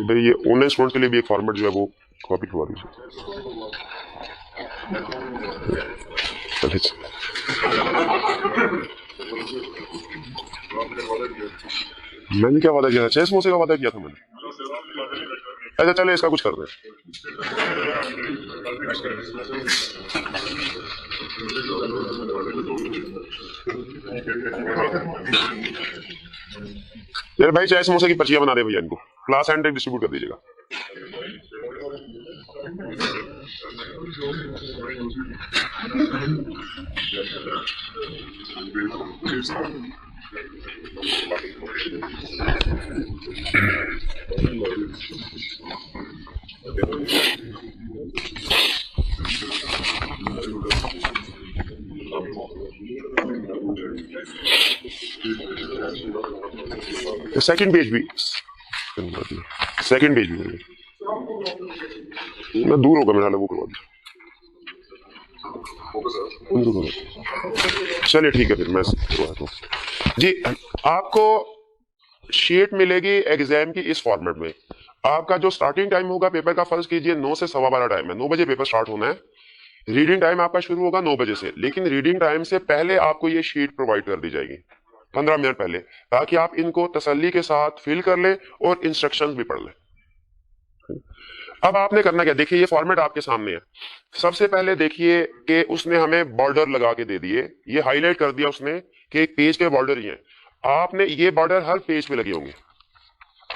भाई। ये ऑनलाइन स्टूडेंट के लिए भी एक फॉर्मेट जो है वो कॉपी करवा दीजिए। मैंने क्या वादा किया था? 6 समोसे का वादा किया था मैंने। अच्छा चले इसका कुछ कर रहे हैं। यार भाई 6 समोसे की पर्चियां बना दे भैया, इनको क्लास एंड डिस्ट्रीब्यूट कर दीजिएगा। सेकंड पेज भी, सेकंड पेज भी मैं दूर होगा मेरा, वो करवा दीजिए। चलिए ठीक है, फिर मैं करवाता हूँ जी। आपको शीट मिलेगी एग्जाम की इस फॉर्मेट में। आपका जो स्टार्टिंग टाइम होगा पेपर का, फर्ज कीजिए 9 से 12:15 टाइम है, 9 बजे पेपर स्टार्ट होना है। रीडिंग टाइम आपका शुरू होगा 9 बजे से, लेकिन रीडिंग टाइम से पहले आपको ये शीट प्रोवाइड कर दी जाएगी 15 मिनट पहले, ताकि आप इनको तसल्ली के साथ फिल कर लें और इंस्ट्रक्शंस भी पढ़ लें। अब आपने करना क्या, देखिए ये फॉर्मेट आपके सामने है। सबसे पहले देखिए कि उसने हमें बॉर्डर लगा के दे दिए, ये हाईलाइट कर दिया उसने कि एक पेज के बॉर्डर ही हैं। आपने ये बॉर्डर हर पेज पे लगे होंगे,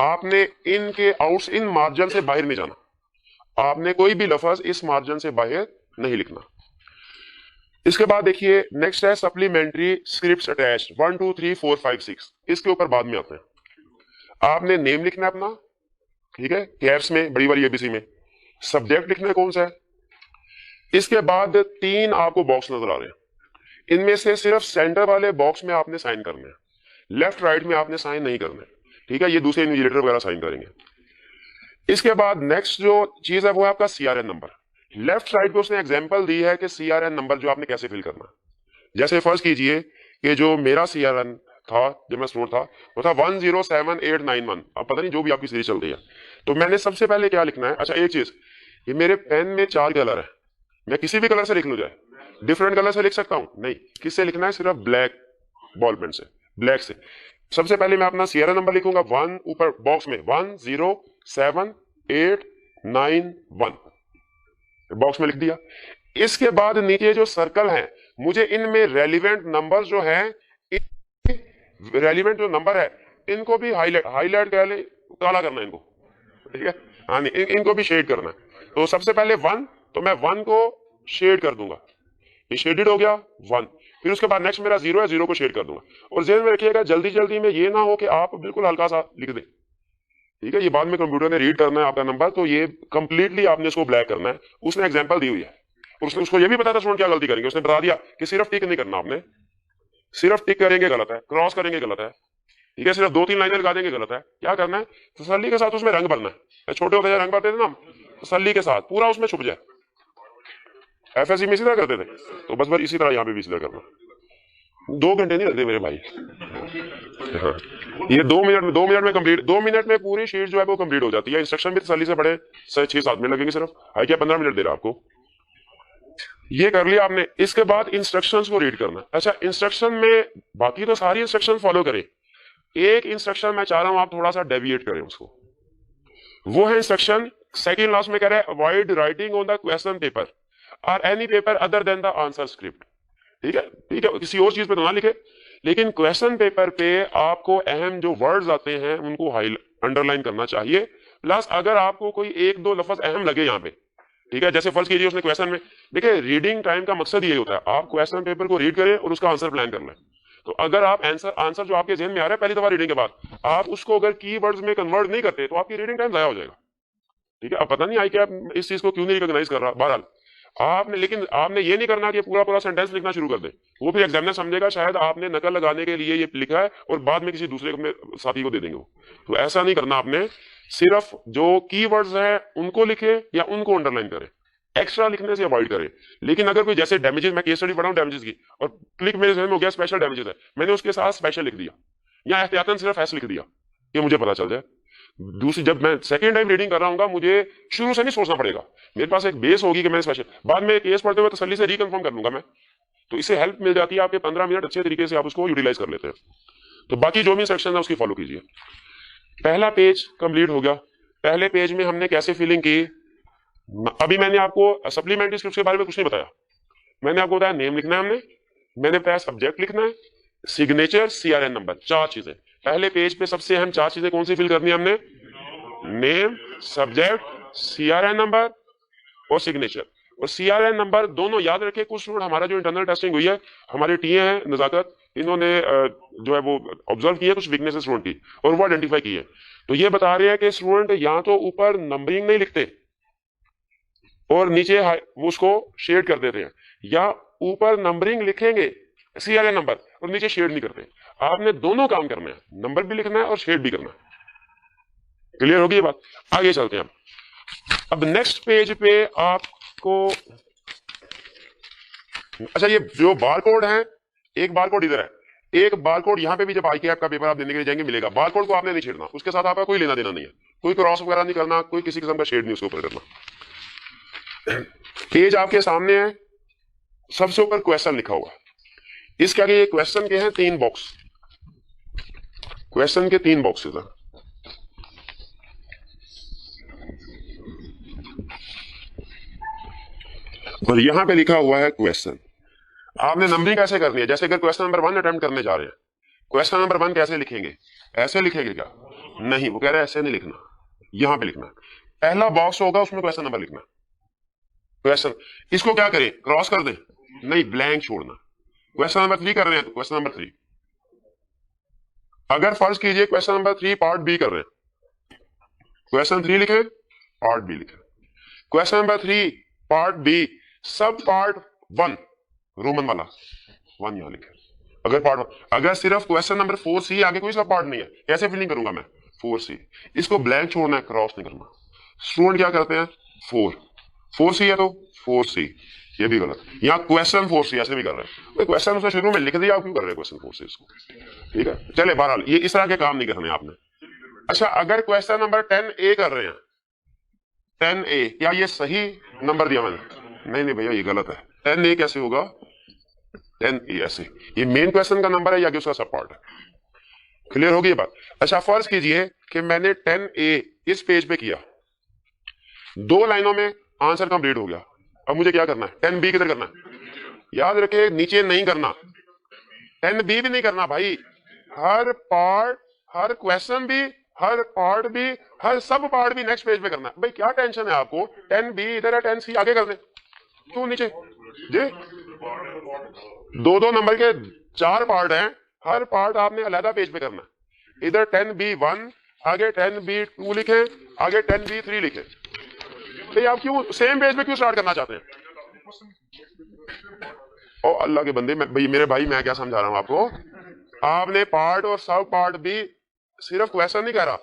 आपने इनके आउट्स इन मार्जिन से बाहर नहीं जाना, आपने कोई भी लफ्ज इस मार्जिन से बाहर नहीं लिखना। इसके बाद देखिए नेक्स्ट है सप्लीमेंट्री स्क्रिप्ट्स अटैच्ड 1 2 3 4 5 6। इसके ऊपर बाद में आते हैं। आपने नेम लिखना है अपना, ठीक है, कैप्स में, बड़ी वाली एबीसी में। सब्जेक्ट लिखना है कौन सा है। इसके बाद 3 आपको बॉक्स नजर आ रहे हैं, इनमें से सिर्फ सेंटर वाले बॉक्स में आपने साइन करना है, लेफ्ट राइट में आपने साइन नहीं करना है, ठीक है, ये दूसरे इन्विजिलेटर वगैरह साइन करेंगे। इसके बाद नेक्स्ट जो चीज है वो है आपका सीआरएन नंबर। लेफ्ट साइड पे उसने एग्जांपल दी है कि सीआरएन नंबर जो आपने कैसे फिल करना है। जैसे फर्ज कीजिए कि जो मेरा सीआरएन था जब मैं स्टूडेंट था वो था 107891। अब पता नहीं जो भी आपकी सीरीज चल रही है, तो मैंने सबसे पहले क्या लिखना है। अच्छा एक चीज, ये मेरे पेन में 4 कलर है, मैं किसी भी कलर से लिख लूं, जाए डिफरेंट कलर से लिख सकता हूं? नहीं, किससे लिखना है? सिर्फ ब्लैक बॉल पेन से, ब्लैक से। सबसे पहले मैं अपना सीआरएन नंबर लिखूंगा 1, ऊपर बॉक्स में 107891 बॉक्स में लिख दिया। इसके बाद नीचे जो सर्कल है, मुझे इनमें रेलिवेंट नंबर जो है, रेलिवेंट जो नंबर है इनको भी हाईलाइट काला करना है इनको, ठीक है, हाँ नहीं, इनको भी शेड करना है। तो सबसे पहले 1, तो मैं 1 को शेड कर दूंगा, ये शेडेड हो गया 1। फिर उसके बाद नेक्स्ट मेरा 0 है, 0 को शेड कर दूंगा। और ध्यान में रखिएगा जल्दी जल्दी में ये ना हो कि आप बिल्कुल हल्का सा लिख दें, ठीक है, ये बाद में कंप्यूटर ने रीड करना है आपका नंबर, तो ये कंप्लीटली आपने इसको ब्लैक करना है। उसने एग्जांपल दी हुई है, उसने उसको ये भी पता था स्टूडेंट क्या गलती करेंगे, उसने बता दिया कि सिर्फ टिक नहीं करना आपने, सिर्फ टिक करेंगे गलत है, क्रॉस करेंगे गलत है, ठीक है, सिर्फ 2-3 लाइनें लगा देंगे गलत है। क्या करना है, तसल्ली के साथ उसमें रंग भरना है। छोटे होते रंग भरते थे ना, तसल्ली के साथ पूरा उसमें छुप जाए। एफएससी में इसी तरह करते थे, तो बस इसी तरह यहाँ पे भी इसी तरह करना। 2 घंटे नहीं लगते मेरे भाई, हाँ, ये 2 मिनट में कंप्लीट, 2 मिनट में पूरी शीट जो है वो कंप्लीट हो जाती है। इंस्ट्रक्शन भी तसल्ली से पढ़े, 6-7 मिनट लगेंगे सिर्फ, है क्या 15 मिनट दे रहा आपको। ये कर लिया आपने। इसके बाद इंस्ट्रक्शंस को रीड करना। अच्छा, इंस्ट्रक्शन में बाकी तो सारी इंस्ट्रक्शन फॉलो करें, एक इंस्ट्रक्शन मैं चाह रहा हूं आप थोड़ा सा डेविएट करें उसको, वो है इंस्ट्रक्शन सेकंड लास्ट में कह रहा है avoid writing on the question paper और any paper other than the answer script. ठीक है, ठीक है, किसी और चीज पे तो ना लिखे, लेकिन क्वेश्चन पेपर पे आपको अहम जो वर्ड्स आते हैं उनको अंडरलाइन करना चाहिए। प्लस अगर आपको कोई 1-2 लफ्ज अहम लगे यहाँ पे, ठीक है, जैसे फर्ज कीजिए उसने क्वेश्चन में, देखिए रीडिंग टाइम का मकसद यही होता है आप क्वेश्चन पेपर को रीड करें और उसका आंसर प्लान कर लें। तो अगर आप आंसर जो आपके जहन में आ रहा है पहली दफा रीडिंग के बाद, आप उसको अगर कीवर्ड्स में कन्वर्ट नहीं करते तो आपकी रीडिंग टाइम जाया हो जाएगा। ठीक है, अब पता नहीं आई कि आप इस चीज को क्यों नहीं रिकॉग्नाइज कर रहा। बहरहाल आपने, लेकिन आपने ये नहीं करना कि पूरा पूरा सेंटेंस लिखना शुरू कर दे, वो फिर एग्जामिनर समझेगा शायद आपने नकल लगाने के लिए ये लिखा है और बाद में किसी दूसरे अपने साथी को दे देंगे वो। तो ऐसा नहीं करना आपने, सिर्फ जो कीवर्ड्स है उनको लिखे या उनको अंडरलाइन करें, एक्स्ट्रा लिखने से अवॉइड करें। लेकिन अगर कोई जैसे डैमेजेस, मैं केस स्टडी पढ़ा हूं डैमेजेस की, और क्लिक मेरे जहन में हो गया स्पेशल डैमेजेस है, मैंने उसके साथ स्पेशल लिख दिया या एहतियातन सिर्फ एस लिख दिया कि मुझे पता चल जाए। दूसरी, जब मैं सेकंड टाइम रीडिंग कर रहा हूँ मुझे शुरू से नहीं सोचना पड़ेगा, मेरे पास एक बेस होगी कि मैं स्पेशल, बाद में केस पढ़ते हुए तसल्ली से रिकन्फर्म कर लूंगा मैं। तो इससे हेल्प मिल जाती है, आपके 15 मिनट अच्छे तरीके से आप उसको यूटिलाइज कर लेते हैं। तो बाकी जो भी सेक्शन है उसकी फॉलो कीजिए। पहला पेज कंप्लीट हो गया। पहले पेज में हमने कैसे फिलिंग की, अभी मैंने आपको सप्लीमेंट्री स्क्रिप्ट के बारे में कुछ नहीं बताया। मैंने आपको बताया नेम लिखना है हमने, मैंने बताया सब्जेक्ट लिखना है, सिग्नेचर, सीआरएन नंबर, 4 चीजें। पहले पेज पे सबसे अहम 4 चीजें कौन सी फिल करनी है हमने, नेम, सब्जेक्ट, सीआरएन नंबर और सिग्नेचर। और सीआरएन नंबर दोनों याद रखे। कुछ स्टूडेंट, हमारा जो इंटरनल टेस्टिंग हुई है, हमारे टीए हैं नजाकत, इन्होंने जो है वो ऑब्जर्व किया कुछ वीकनेसेस स्टूडेंट की और वो आइडेंटिफाई की है। तो ये बता रहे हैं कि स्टूडेंट या तो ऊपर नंबरिंग नहीं लिखते और नीचे वो उसको शेड कर देते हैं, या ऊपर नंबरिंग लिखेंगे सीआरएन नंबर और नीचे शेड नहीं करते। आपने दोनों काम करना है, नंबर भी लिखना है और शेड भी करना है। क्लियर होगी ये बात? आगे चलते हैं अब नेक्स्ट पेज पे आपको, अच्छा ये जो बारकोड है, एक बारकोड इधर है, एक बारकोड यहाँ पे भी, जब आईकेएफ का पेपर आप देने के लिए जाएंगे मिलेगा। बारकोड को आपने नहीं छेड़ना, उसके साथ आपका कोई लेना देना नहीं है, कोई क्रॉस वगैरह नहीं करना, कोई किसी किस्म का शेड नहीं उसके ऊपर करना। पेज आपके सामने है, सबसे ऊपर क्वेश्चन लिखा हुआ, इसके आगे ये क्वेश्चन के हैं 3 बॉक्स, क्वेश्चन के 3 बॉक्सेस हैं। और यहां पे लिखा हुआ है क्वेश्चन। आपने नंबरिंग कैसे करनी है, जैसे अगर क्वेश्चन नंबर 1 अटेम्प्ट करने जा रहे हैं, क्वेश्चन नंबर 1 कैसे लिखेंगे, ऐसे लिखेंगे क्या? नहीं, वो कह रहे हैं ऐसे नहीं लिखना, यहां पे लिखना। पहला बॉक्स होगा उसमें क्वेश्चन नंबर लिखना, क्वेश्चन, इसको क्या करें, क्रॉस कर दें? नहीं, ब्लैंक छोड़ना। क्वेश्चन नंबर 3 कर रहे हैं तो क्वेश्चन नंबर 3, अगर फर्ज कीजिए क्वेश्चन नंबर 3 पार्ट बी कर रहे हैं, क्वेश्चन 3 लिखे, पार्ट बी लिखे। क्वेश्चन नंबर 3 पार्ट बी सब पार्ट 1 रोमन वाला 1 यहां लिखे। अगर पार्ट 1, अगर सिर्फ क्वेश्चन नंबर 4C आगे कोई सब पार्ट नहीं है, कैसे फिलिंग करूंगा मैं? 4C, इसको ब्लैंक छोड़ना है, क्रॉस नहीं करना। स्टूडेंट क्या करते हैं, 4C है तो 4C, ये भी गलत। यहाँ क्वेश्चन 4C ऐसे भी कर रहे हैं, क्वेश्चन उसने शुरू में लिख दिया, आप क्यों कर रहे हैं क्वेश्चन 4C इसको? ठीक है, चले बहरहाल ये इस तरह के काम नहीं करने आपने। अच्छा, अगर क्वेश्चन नंबर 10A कर रहे हैं, 10A, क्या ये सही नंबर दिया मैंने? नहीं भैया ये गलत है। 10A कैसे होगा? 10A ऐसे, ये मेन क्वेश्चन का नंबर है या कि उसका सब पार्ट है? क्लियर होगी ये बात? अच्छा, फर्ज कीजिए कि मैंने 10A इस पेज पे किया, 2 लाइनों में आंसर कंप्लीट हो गया। अब मुझे क्या करना है? 10B किधर करना है? याद रखे, नीचे नहीं करना, 10B भी नहीं करना भाई। हर पार्ट, हर क्वेश्चन भी, हर पार्ट भी, हर सब पार्ट भी नेक्स्ट पेज पे करना है। भाई क्या टेंशन है आपको? 10B इधर है, 10C आगे कर दे, क्यों नीचे जी? 2-2 नंबर के 4 पार्ट हैं, हर पार्ट आपने अलग पेज पे करना है। इधर 10B1 आगे 10B2 लिखे, आगे 10B3 लिखे। तो आप क्यों सेम पेज पे क्यों स्टार्ट करना चाहते हैं? ओ अल्लाह के बंदे, मेरे भाई मैं क्या समझा रहा हूं आपको, आपने पार्ट और सब पार्ट भी, सिर्फ क्वेश्चन नहीं कह रहा,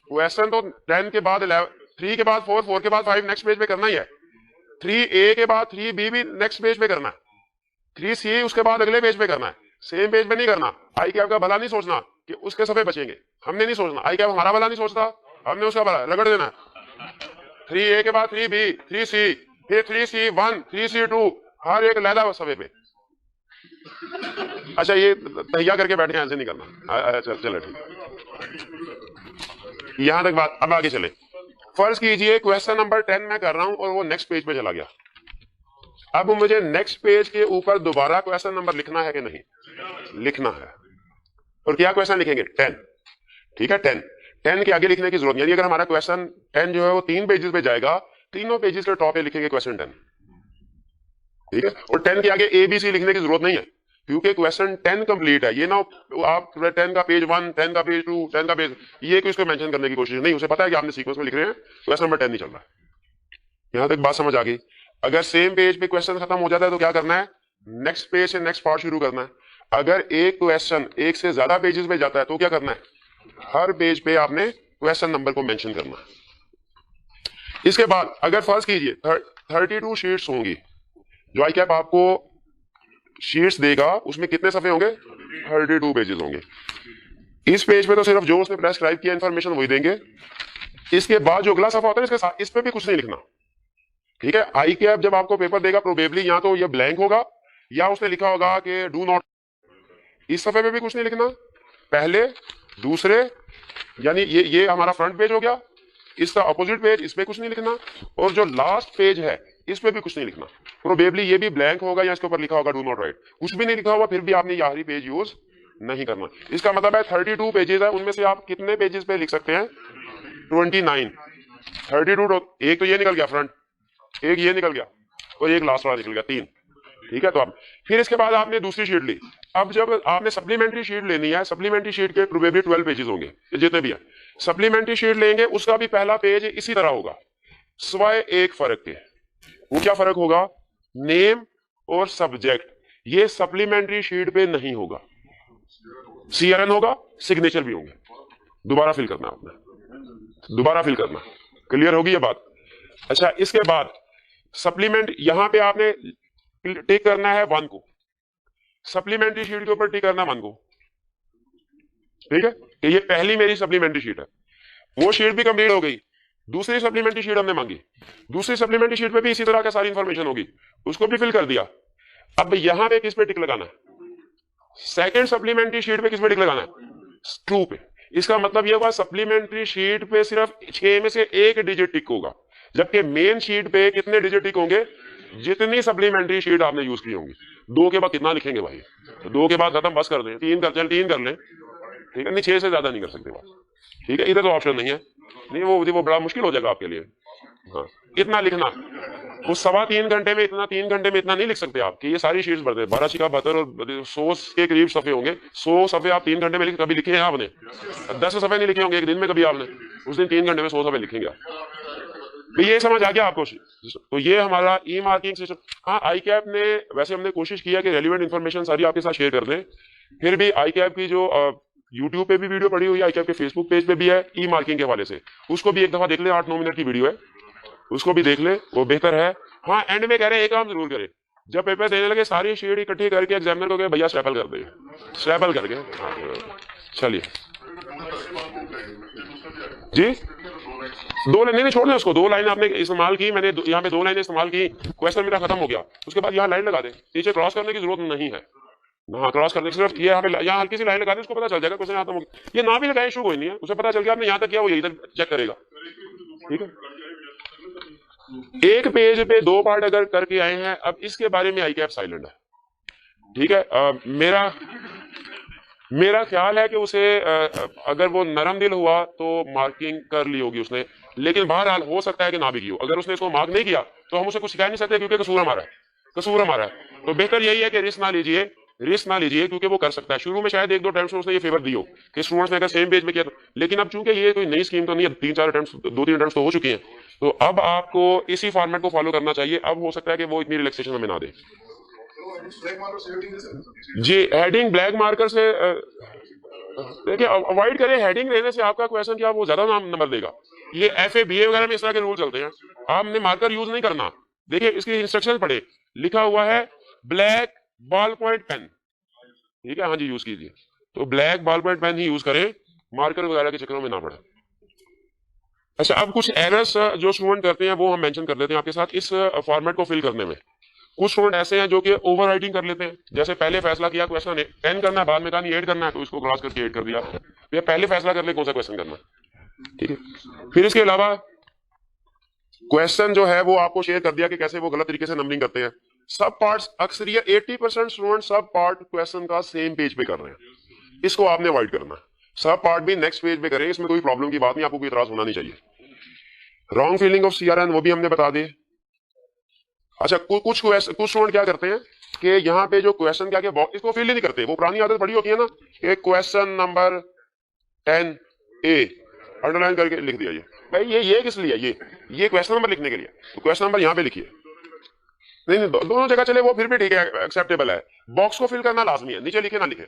क्वेश्चन तो 10 के बाद 11, 3 के बाद 4, 4 के बाद 5 नेक्स्ट पेज पे करना ही है, 3A के बाद 3B भी नेक्स्ट पेज पे करना है, 3C उसके बाद अगले पेज पे करना है, सेम पेज पे नहीं करना। आई कैप का भला नहीं सोचना कि उसके सफे बचेंगे, हमने नहीं सोचना। आई कैप हमारा भला नहीं सोचता, हमने उसका भला रगड़ देना है। 3A के बाद 3B, 3C, फिर 3C1, 3C2, हर एक लैदा सफे पे। अच्छा, ये तैयार करके बैठे हैं, ऐसे नहीं करना। चलो ठीक, यहां तक बात। अब आगे चले। फर्ज कीजिए क्वेश्चन नंबर 10 मैं कर रहा हूं और वो नेक्स्ट पेज पे चला गया। अब मुझे नेक्स्ट पेज के ऊपर दोबारा क्वेश्चन नंबर लिखना है कि नहीं? लिखना है। और क्या क्वेश्चन लिखेंगे? 10। ठीक है, 10 के आगे लिखने की जरूरत नहीं। यदि अगर हमारा क्वेश्चन 10 जो है वो 3 पेजेस पे जाएगा, तीनों पेजेस के टॉप पे लिखेंगे क्वेश्चन 10। ठीक है, और 10 के आगे ABC लिखने की जरूरत नहीं है, क्योंकि क्वेश्चन 10 कंप्लीट है। ये ना आप 10 का पेज 1, 10 का पेज 2, 10 का पेज, ये कोई इसको मेंशन करने की कोशिश नहीं, उसे पता है कि आपने सीक्वेंस में लिख रहे हैं, क्वेश्चन नंबर 10 नहीं चल रहा है। यहां तक बात समझ आ गई? अगर सेम पेज पे क्वेश्चन खत्म हो जाता है तो क्या करना है, नेक्स्ट पेज से नेक्स्ट पार्ट शुरू करना है। अगर एक क्वेश्चन एक से ज्यादा पेजेस पे जाता है तो क्या करना है, हर पेज पे आपने क्वेश्चन नंबर को मेंशन करना है। इसके बाद अगर फर्ज कीजिए 32 शीट्स होंगी, जो आई कैप आपको शीट्स देगा उसमें कितने सफे होंगे, 32 पेजेस होंगे। इस पेज पे तो सिर्फ जो उसने प्रेस्क्राइब किया इंफॉर्मेशन वही देंगे। इसके बाद जो अगला सफा होता है इसके साथ इस पे भी कुछ नहीं लिखना, ठीक है। आई कैप जब आपको पेपर देगा प्रोबेबली या तो ये ब्लैंक होगा या उसने लिखा होगा कि डू नॉट। इस सफे पे भी कुछ नहीं लिखना, पहले दूसरे, यानी ये हमारा फ्रंट पेज हो गया, इसका अपोजिट पेज इस पे कुछ नहीं लिखना, और जो लास्ट पेज है इस पे भी कुछ नहीं लिखना। प्रोबेबली ये भी ब्लैंक होगा या इसके ऊपर लिखा होगा डू नॉट राइट, कुछ भी नहीं लिखा हुआ फिर भी आपने ये आखिरी पेज यूज नहीं करना। इसका मतलब है 32 पेजेस है, उनमें से आप कितने पेजेस पे लिख सकते हैं, 29। 32 एक तो ये निकल गया फ्रंट, एक ये निकल गया और एक लास्ट वाला निकल गया, 3, ठीक है। तो अब फिर इसके बाद आपने दूसरी शीट ली। अब जब आपने सप्लीमेंट्री शीट लेनी है, सप्लीमेंट्री शीट के प्रोबेबली 12 पेजेस होंगे जितने भी है, सप्लीमेंट्री शीट लेंगे उसका भी पहला पेज इसी तरह होगा, सिवाय एक फर्क के। वो क्या फर्क होगा, नेम और सब्जेक्ट ये सप्लीमेंट्री शीट पे नहीं होगा, CRN होगा, सिग्नेचर भी होंगे। दोबारा फिल करना आपने, दोबारा फिल करना, क्लियर होगी ये बात। अच्छा, इसके बाद सप्लीमेंट यहां पे आपने टिक करना है 1 को, सप्लीमेंट्री शीट के ऊपर टिक करना 1 को, ठीक है। कि ये पहली मेरी सप्लीमेंट्री शीट है, वो शीट भी कंप्लीट हो गई। दूसरी सप्लीमेंट्री शीट हमने मांगी, दूसरी सप्लीमेंट्री शीट पे भी इसी तरह का सारी इंफॉर्मेशन होगी, उसको भी फिल कर दिया। अब यहां पे किस पे टिक लगाना है, सेकंड सप्लीमेंट्री शीट पे किस पे टिक लगाना है, 2 पे। इसका मतलब यह हुआ सप्लीमेंट्री शीट पे सिर्फ 6 में से 1 डिजिट टिक होगा, जबकि मेन शीट पे कितने डिजिट टिक होंगे, जितनी सप्लीमेंट्री शीट आपने यूज की होंगी। 2 के बाद कितना लिखेंगे भाई, तो 2 के बाद खत्म, बस कर दें, 3 कर लें, ठीक है। नहीं 6 से ज्यादा नहीं कर सकते बस, ठीक है। इधर तो ऑप्शन नहीं है, नहीं वो बड़ा मुश्किल हो जाएगा आपके लिए। हाँ, इतना लिखना, वो 3.25 घंटे में इतना, 3 घंटे में इतना नहीं लिख सकते आप कि ये सारी शीट्स भरते 12 छिका 72 और 100 के करीब सफे होंगे। 100 सफे आप 3 घंटे में कभी लिखे हैं आपने, 10 सफे नहीं लिखे होंगे एक दिन में कभी आपने, उस दिन 3 घंटे में 100 सफे लिखेंगे आप। तो ये समझ आ गया आपको। तो ये हमारा ई मार्किंग सिस्टम। हाँ, आई कैप ने वैसे हमने कोशिश किया कि रेलिवेंट इन्फॉर्मेशन सारी आपके साथ शेयर कर दें, फिर भी आई कैप की जो यूट्यूब पे भी वीडियो पड़ी हुई है, आई कैप के फेसबुक पेज पे भी है ई मार्किंग के हवाले से, उसको भी एक दफा देख ले, 8-9 मिनट की वीडियो है, उसको भी देख ले, वो बेहतर है। हाँ, एंड में कह रहे हैं एक काम जरूर करें, जब पेपर देने लगे सारी शीट इकट्ठी करके एग्जामिनर को कहे भैया स्टेपल कर दे, स्टेपल करके। चलिए जी, 2 लाइन नहीं छोड़ दें उसको, 2 लाइन आपने इस्तेमाल की, मैंने यहाँ पे 2 लाइनें इस्तेमाल की, क्वेश्चन मेरा खत्म हो गया, उसके बाद यहाँ लाइन लगा दे, नीचे क्रॉस करने की जरूरत नहीं है। हाँ, क्रॉस करने की सिर्फ ये यहाँ हल्की सी लाइन लगा दे, उसको पता चल जाएगा क्वेश्चन खत्म हो गया। ये ना भी लगाए इशू कोई नहीं है, उसे पता चल गया आपने यहाँ तक किया, वो यही तक चेक करेगा, ठीक है। एक पेज पे 2 पार्ट अगर करके आए हैं, अब इसके बारे में आई कैप साइलेंट है, ठीक है। मेरा ख्याल है कि उसे अगर वो नरम दिल हुआ तो मार्किंग कर ली होगी उसने, लेकिन बहरहाल हो सकता है कि ना भी की हो। अगर उसने इसको मार्क नहीं किया तो हम उसे कुछ सिखा नहीं सकते, क्योंकि कसूर हमारा है। तो बेहतर यही है कि रिस्क ना लीजिए, क्योंकि वो कर सकता है। शुरू में शायद 1-2 अटेम्प्ट्स में उसने ये फेवर दी हो कि स्टूडेंट्स ने अगर सेम पेज में किया, लेकिन अब चूंकि ये कोई नई स्कीम तो नहीं है, 2-3 अटेम्प्ट्स तो हो चुकी हैं, तो अब आपको इसी फॉर्मेट को फॉलो करना चाहिए। अब हो सकता है कि वो इतनी रिलैक्सेशन हमें ना दे। जी, हेडिंग ब्लैक मार्कर से देखिए अवॉइड करें। हेडिंग लेने से आपका क्वेश्चन क्या वो ज्यादा नंबर देगा। ये FA BA वगैरह में इस तरह के रूल चलते हैं, आपने मार्कर यूज नहीं करना। देखिए इसकी इंस्ट्रक्शन पढ़े, लिखा हुआ है ब्लैक बॉल पॉइंट पेन, ठीक है। हाँ जी, यूज कीजिए, तो ब्लैक बॉल पॉइंट पेन ही यूज करें, मार्कर वगैरह के चक्करों में ना पड़े। अच्छा, अब कुछ एरर्स जो स्टूडेंट करते हैं वो हम मेंशन कर देते हैं आपके साथ इस फॉर्मेट को फिल करने में। कुछ स्टूडेंट ऐसे हैं जो कि ओवर राइटिंग कर लेते हैं, जैसे पहले फैसला किया क्वेश्चन 10 करना है, बाद में कहा नहीं 8 करना है, तो इसको क्रॉस करके 8 कर दिया। तो पहले फैसला कर ले कौन सा क्वेश्चन करना है, ठीक है। फिर इसके अलावा क्वेश्चन जो है वो आपको शेयर कर दिया कि कैसे वो गलत तरीके से नंबरिंग करते हैं। सब पार्ट्स अक्सर 80% स्टूडेंट सब पार्ट क्वेश्चन का सेम पेज पे कर रहे हैं, इसको आपने अवॉइड करना है। सब पार्ट भी नेक्स्ट पेज पे करें, इसमें कोई प्रॉब्लम की बात नहीं, आपको कोई इतराज होना नहीं चाहिए। रॉन्ग फिलिंग ऑफ CRN वो भी हमने बता दी। अच्छा, कुछ स्टूडेंट क्या करते हैं कि यहाँ पे जो क्वेश्चन क्या इसको फिल ही नहीं करते, वो पुरानी आदत पड़ी होती है ना, कि क्वेश्चन नंबर 10A अंडरलाइन करके लिख दिया। ये भाई ये किस लिए, ये क्वेश्चन नंबर लिखने के लिए, तो क्वेश्चन नंबर यहाँ पे लिखिए, नहीं नहीं, दोनों जगह चले वो फिर भी ठीक है, एक्सेप्टेबल है। बॉक्स को फिल करना लाजमी है, नीचे लिखे ना लिखे,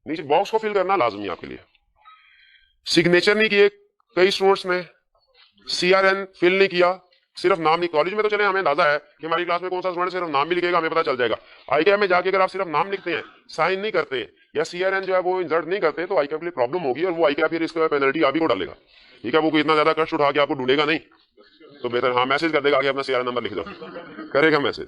नीचे बॉक्स को फिल करना लाजमी है आपके लिए। सिग्नेचर नहीं किए कई स्टूडेंट्स ने, CRN फिल नहीं किया, सिर्फ नाम नहीं। कॉलेज में तो चले हमें अंदाजा है कि हमारी क्लास में कौन सा स्टूडेंट सिर्फ नाम भी लिखेगा, हमें पता चल जाएगा। ICAP में जाके अगर आप सिर्फ नाम लिखते हैं, साइन नहीं करते या CRN जो है वो इंसर्ट नहीं करते, तो ICAP के लिए प्रॉब्लम होगी और वो ICAP फिर इसका पेनल्टी आप ही को डालेगा। ठीक है, वो कोई इतना ज्यादा कष्ट उठा के आपको ढूंढेगा नहीं, तो बेहतर हाँ मैसेज कर देगा कि अपना CRN नंबर लिख दो, करेगा मैसेज।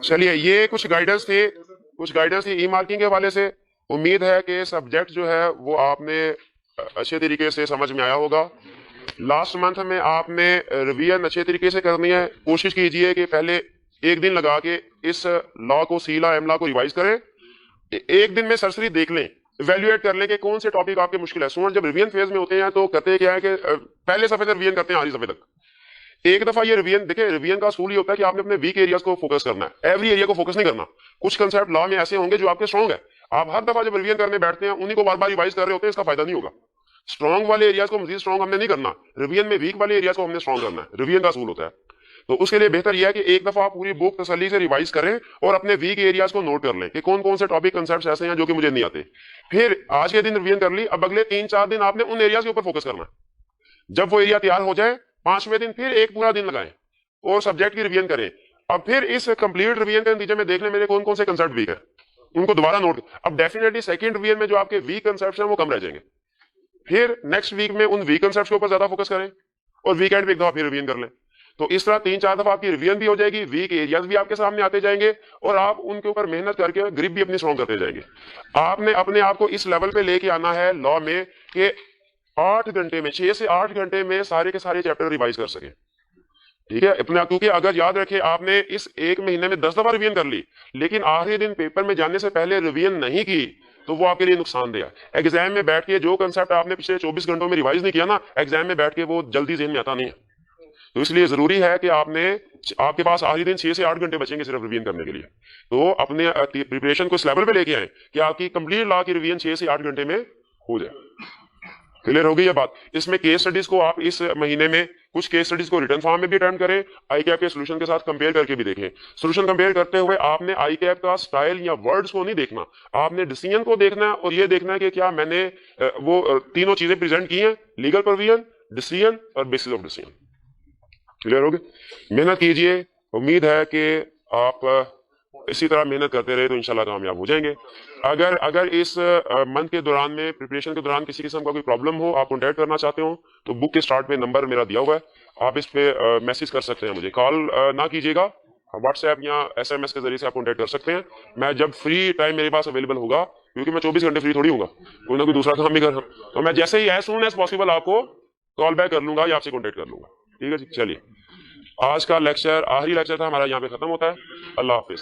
चलिए, ये कुछ गाइडेंस थी ई मार्किंग के हवाले से। उम्मीद है कि सब्जेक्ट जो है वो आपने अच्छे तरीके से समझ में आया होगा। लास्ट मंथ में आपने रिवीजन अच्छे तरीके से करनी है। कोशिश कीजिए कि पहले एक दिन लगा के इस लॉ को, सी लॉ, एम लॉ को रिवाइज करें। एक दिन में सरसरी देख लें, इवेल्युएट कर लें कि कौन से टॉपिक आपके मुश्किल है। स्टूडेंट जब रिवीजन फेज में होते हैं तो करते क्या है कि पहले सफे से रिवीजन करते हैं आखिरी सफे तक। एक दफा ये रिवीजन देखिए, रिवीजन का असूल ये होता है कि आपने अपने वीक एरियाज को फोकस करना है, एवरी एरिया को फोकस नहीं करना। कुछ कंसेप्ट लॉ में ऐसे होंगे जो आपके स्ट्रॉन्ग है, आप हर दफा जब रिवीजन करने बैठते हैं उन्हीं को बार बार रिवाइज कर रहे होते हैं, इसका फायदा नहीं होगा। स्ट्रॉन्ग वाले एरियाज को मजीद स्ट्रॉन्ग हमने नहीं करना, रिवीजन में वीक वाले एरियाज को हमने स्ट्रॉन्ग करना है, रिवीजन का असूल होता है। तो उसके लिए बेहतर यह है कि एक दफा आप पूरी बुक तसल्ली से रिवाइज करें और अपने वीक एरियाज को नोट कर लें कि कौन कौन से टॉपिक कंसेप्ट ऐसे हैं जो कि मुझे नहीं आते। फिर आज के दिन रिवीजन कर ली, अब अगले 3-4 दिन आपने उन एरियाज के ऊपर फोकस करना है। जब वो एरिया तैयार हो जाए, 5वें दिन फिर एक पूरा दिन लगाएं और सब्जेक्ट की रिवीजन करें। अब फिर इस कंप्लीट रिवीजन के नतीजे में देख लें मेरे कौन कौन से कंसेप्ट वीक है, उनको दोबारा नोट। अब डेफिनेटली सेकंड रिवीजन में जो आपके वीक कंसेप्ट हैं वो कम रह जाएंगे। फिर नेक्स्ट वीक में उन वीक कंसेप्ट के ऊपर ज्यादा फोकस करें और वीकेंड पे एक दफा फिर रिवीजन कर लें। तो इस तरह 3-4 दफा आपकी रिवीजन भी हो जाएगी, वीक एरियाज भी आपके सामने आते जाएंगे और आप उनके ऊपर मेहनत करके ग्रिप भी अपनी स्ट्रॉन्ग करते जाएंगे। आपने अपने आप को इस लेवल पे लेके आना है लॉ में कि 8 घंटे में, 6 से 8 घंटे में सारे के सारे चैप्टर रिवाइज कर सके। ठीक है अपने, क्योंकि अगर याद रखे आपने इस एक महीने में 10 दफा रिवीजन कर ली लेकिन आखिरी दिन पेपर में जाने से पहले रिवीजन नहीं की तो वो आपके लिए नुकसानदेह है। एग्जाम में बैठ के जो कंसेप्ट आपने पिछले 24 घंटों में रिवाइज नहीं किया ना, एग्जाम में बैठ के वो जल्दी ज़हन में आता नहीं है। तो इसलिए जरूरी है कि आपके पास आखिरी दिन 6 से 8 घंटे बचेंगे सिर्फ रिवीजन करने के लिए। तो अपने प्रिपरेशन को इस लेवल पे लेके आए कि आपकी कंप्लीट लॉ की रिवीजन 6 से 8 घंटे में हो जाए। क्लियर हो गई ये बात। इसमें केस स्टडीज को आप इस महीने में कुछ केस स्टडीज को रिटर्न फॉर्म में भी अटेम्प्ट करें, ICAP के सोल्यूशन के साथ कंपेयर करके भी देखें। सोल्यूशन कंपेयर करते हुए आपने ICAP का स्टाइल या वर्ड्स को नहीं देखना, आपने डिसीजन को देखना है और ये देखना है कि क्या मैंने वो तीनों चीजें प्रेजेंट की हैं, लीगल प्रोविजन, डिसीजन और बेसिस ऑफ डिसीजन। क्लियर हो गए। मेहनत कीजिए, उम्मीद है कि आप इसी तरह मेहनत करते रहे तो इंशाल्लाह कामयाब हो जाएंगे। अगर इस मंथ के दौरान में, प्रिपरेशन के दौरान किसी किस्म का कोई प्रॉब्लम हो, आप कॉन्टैक्ट करना चाहते हो तो बुक के स्टार्ट पे नंबर मेरा दिया हुआ है, आप इस पे मैसेज कर सकते हैं। मुझे कॉल ना कीजिएगा, व्हाट्सएप या SMS के जरिए से आप कॉन्टैक्ट कर सकते हैं। मैं जब फ्री टाइम मेरे पास अवेलेबल होगा, क्योंकि मैं 24 घंटे फ्री थोड़ी हूँ, कोई ना कोई दूसरा काम भी कर रहा हूँ, तो मैं जैसे ही एज सून एज पॉसिबल आपको कॉल बैक कर लूंगा या आपसे कॉन्टैक्ट कर लूंगा। ठीक है जी, चलिए आज का लेक्चर, आखिरी लेक्चर था हमारा, यहाँ पे खत्म होता है। अल्लाह हाफिज।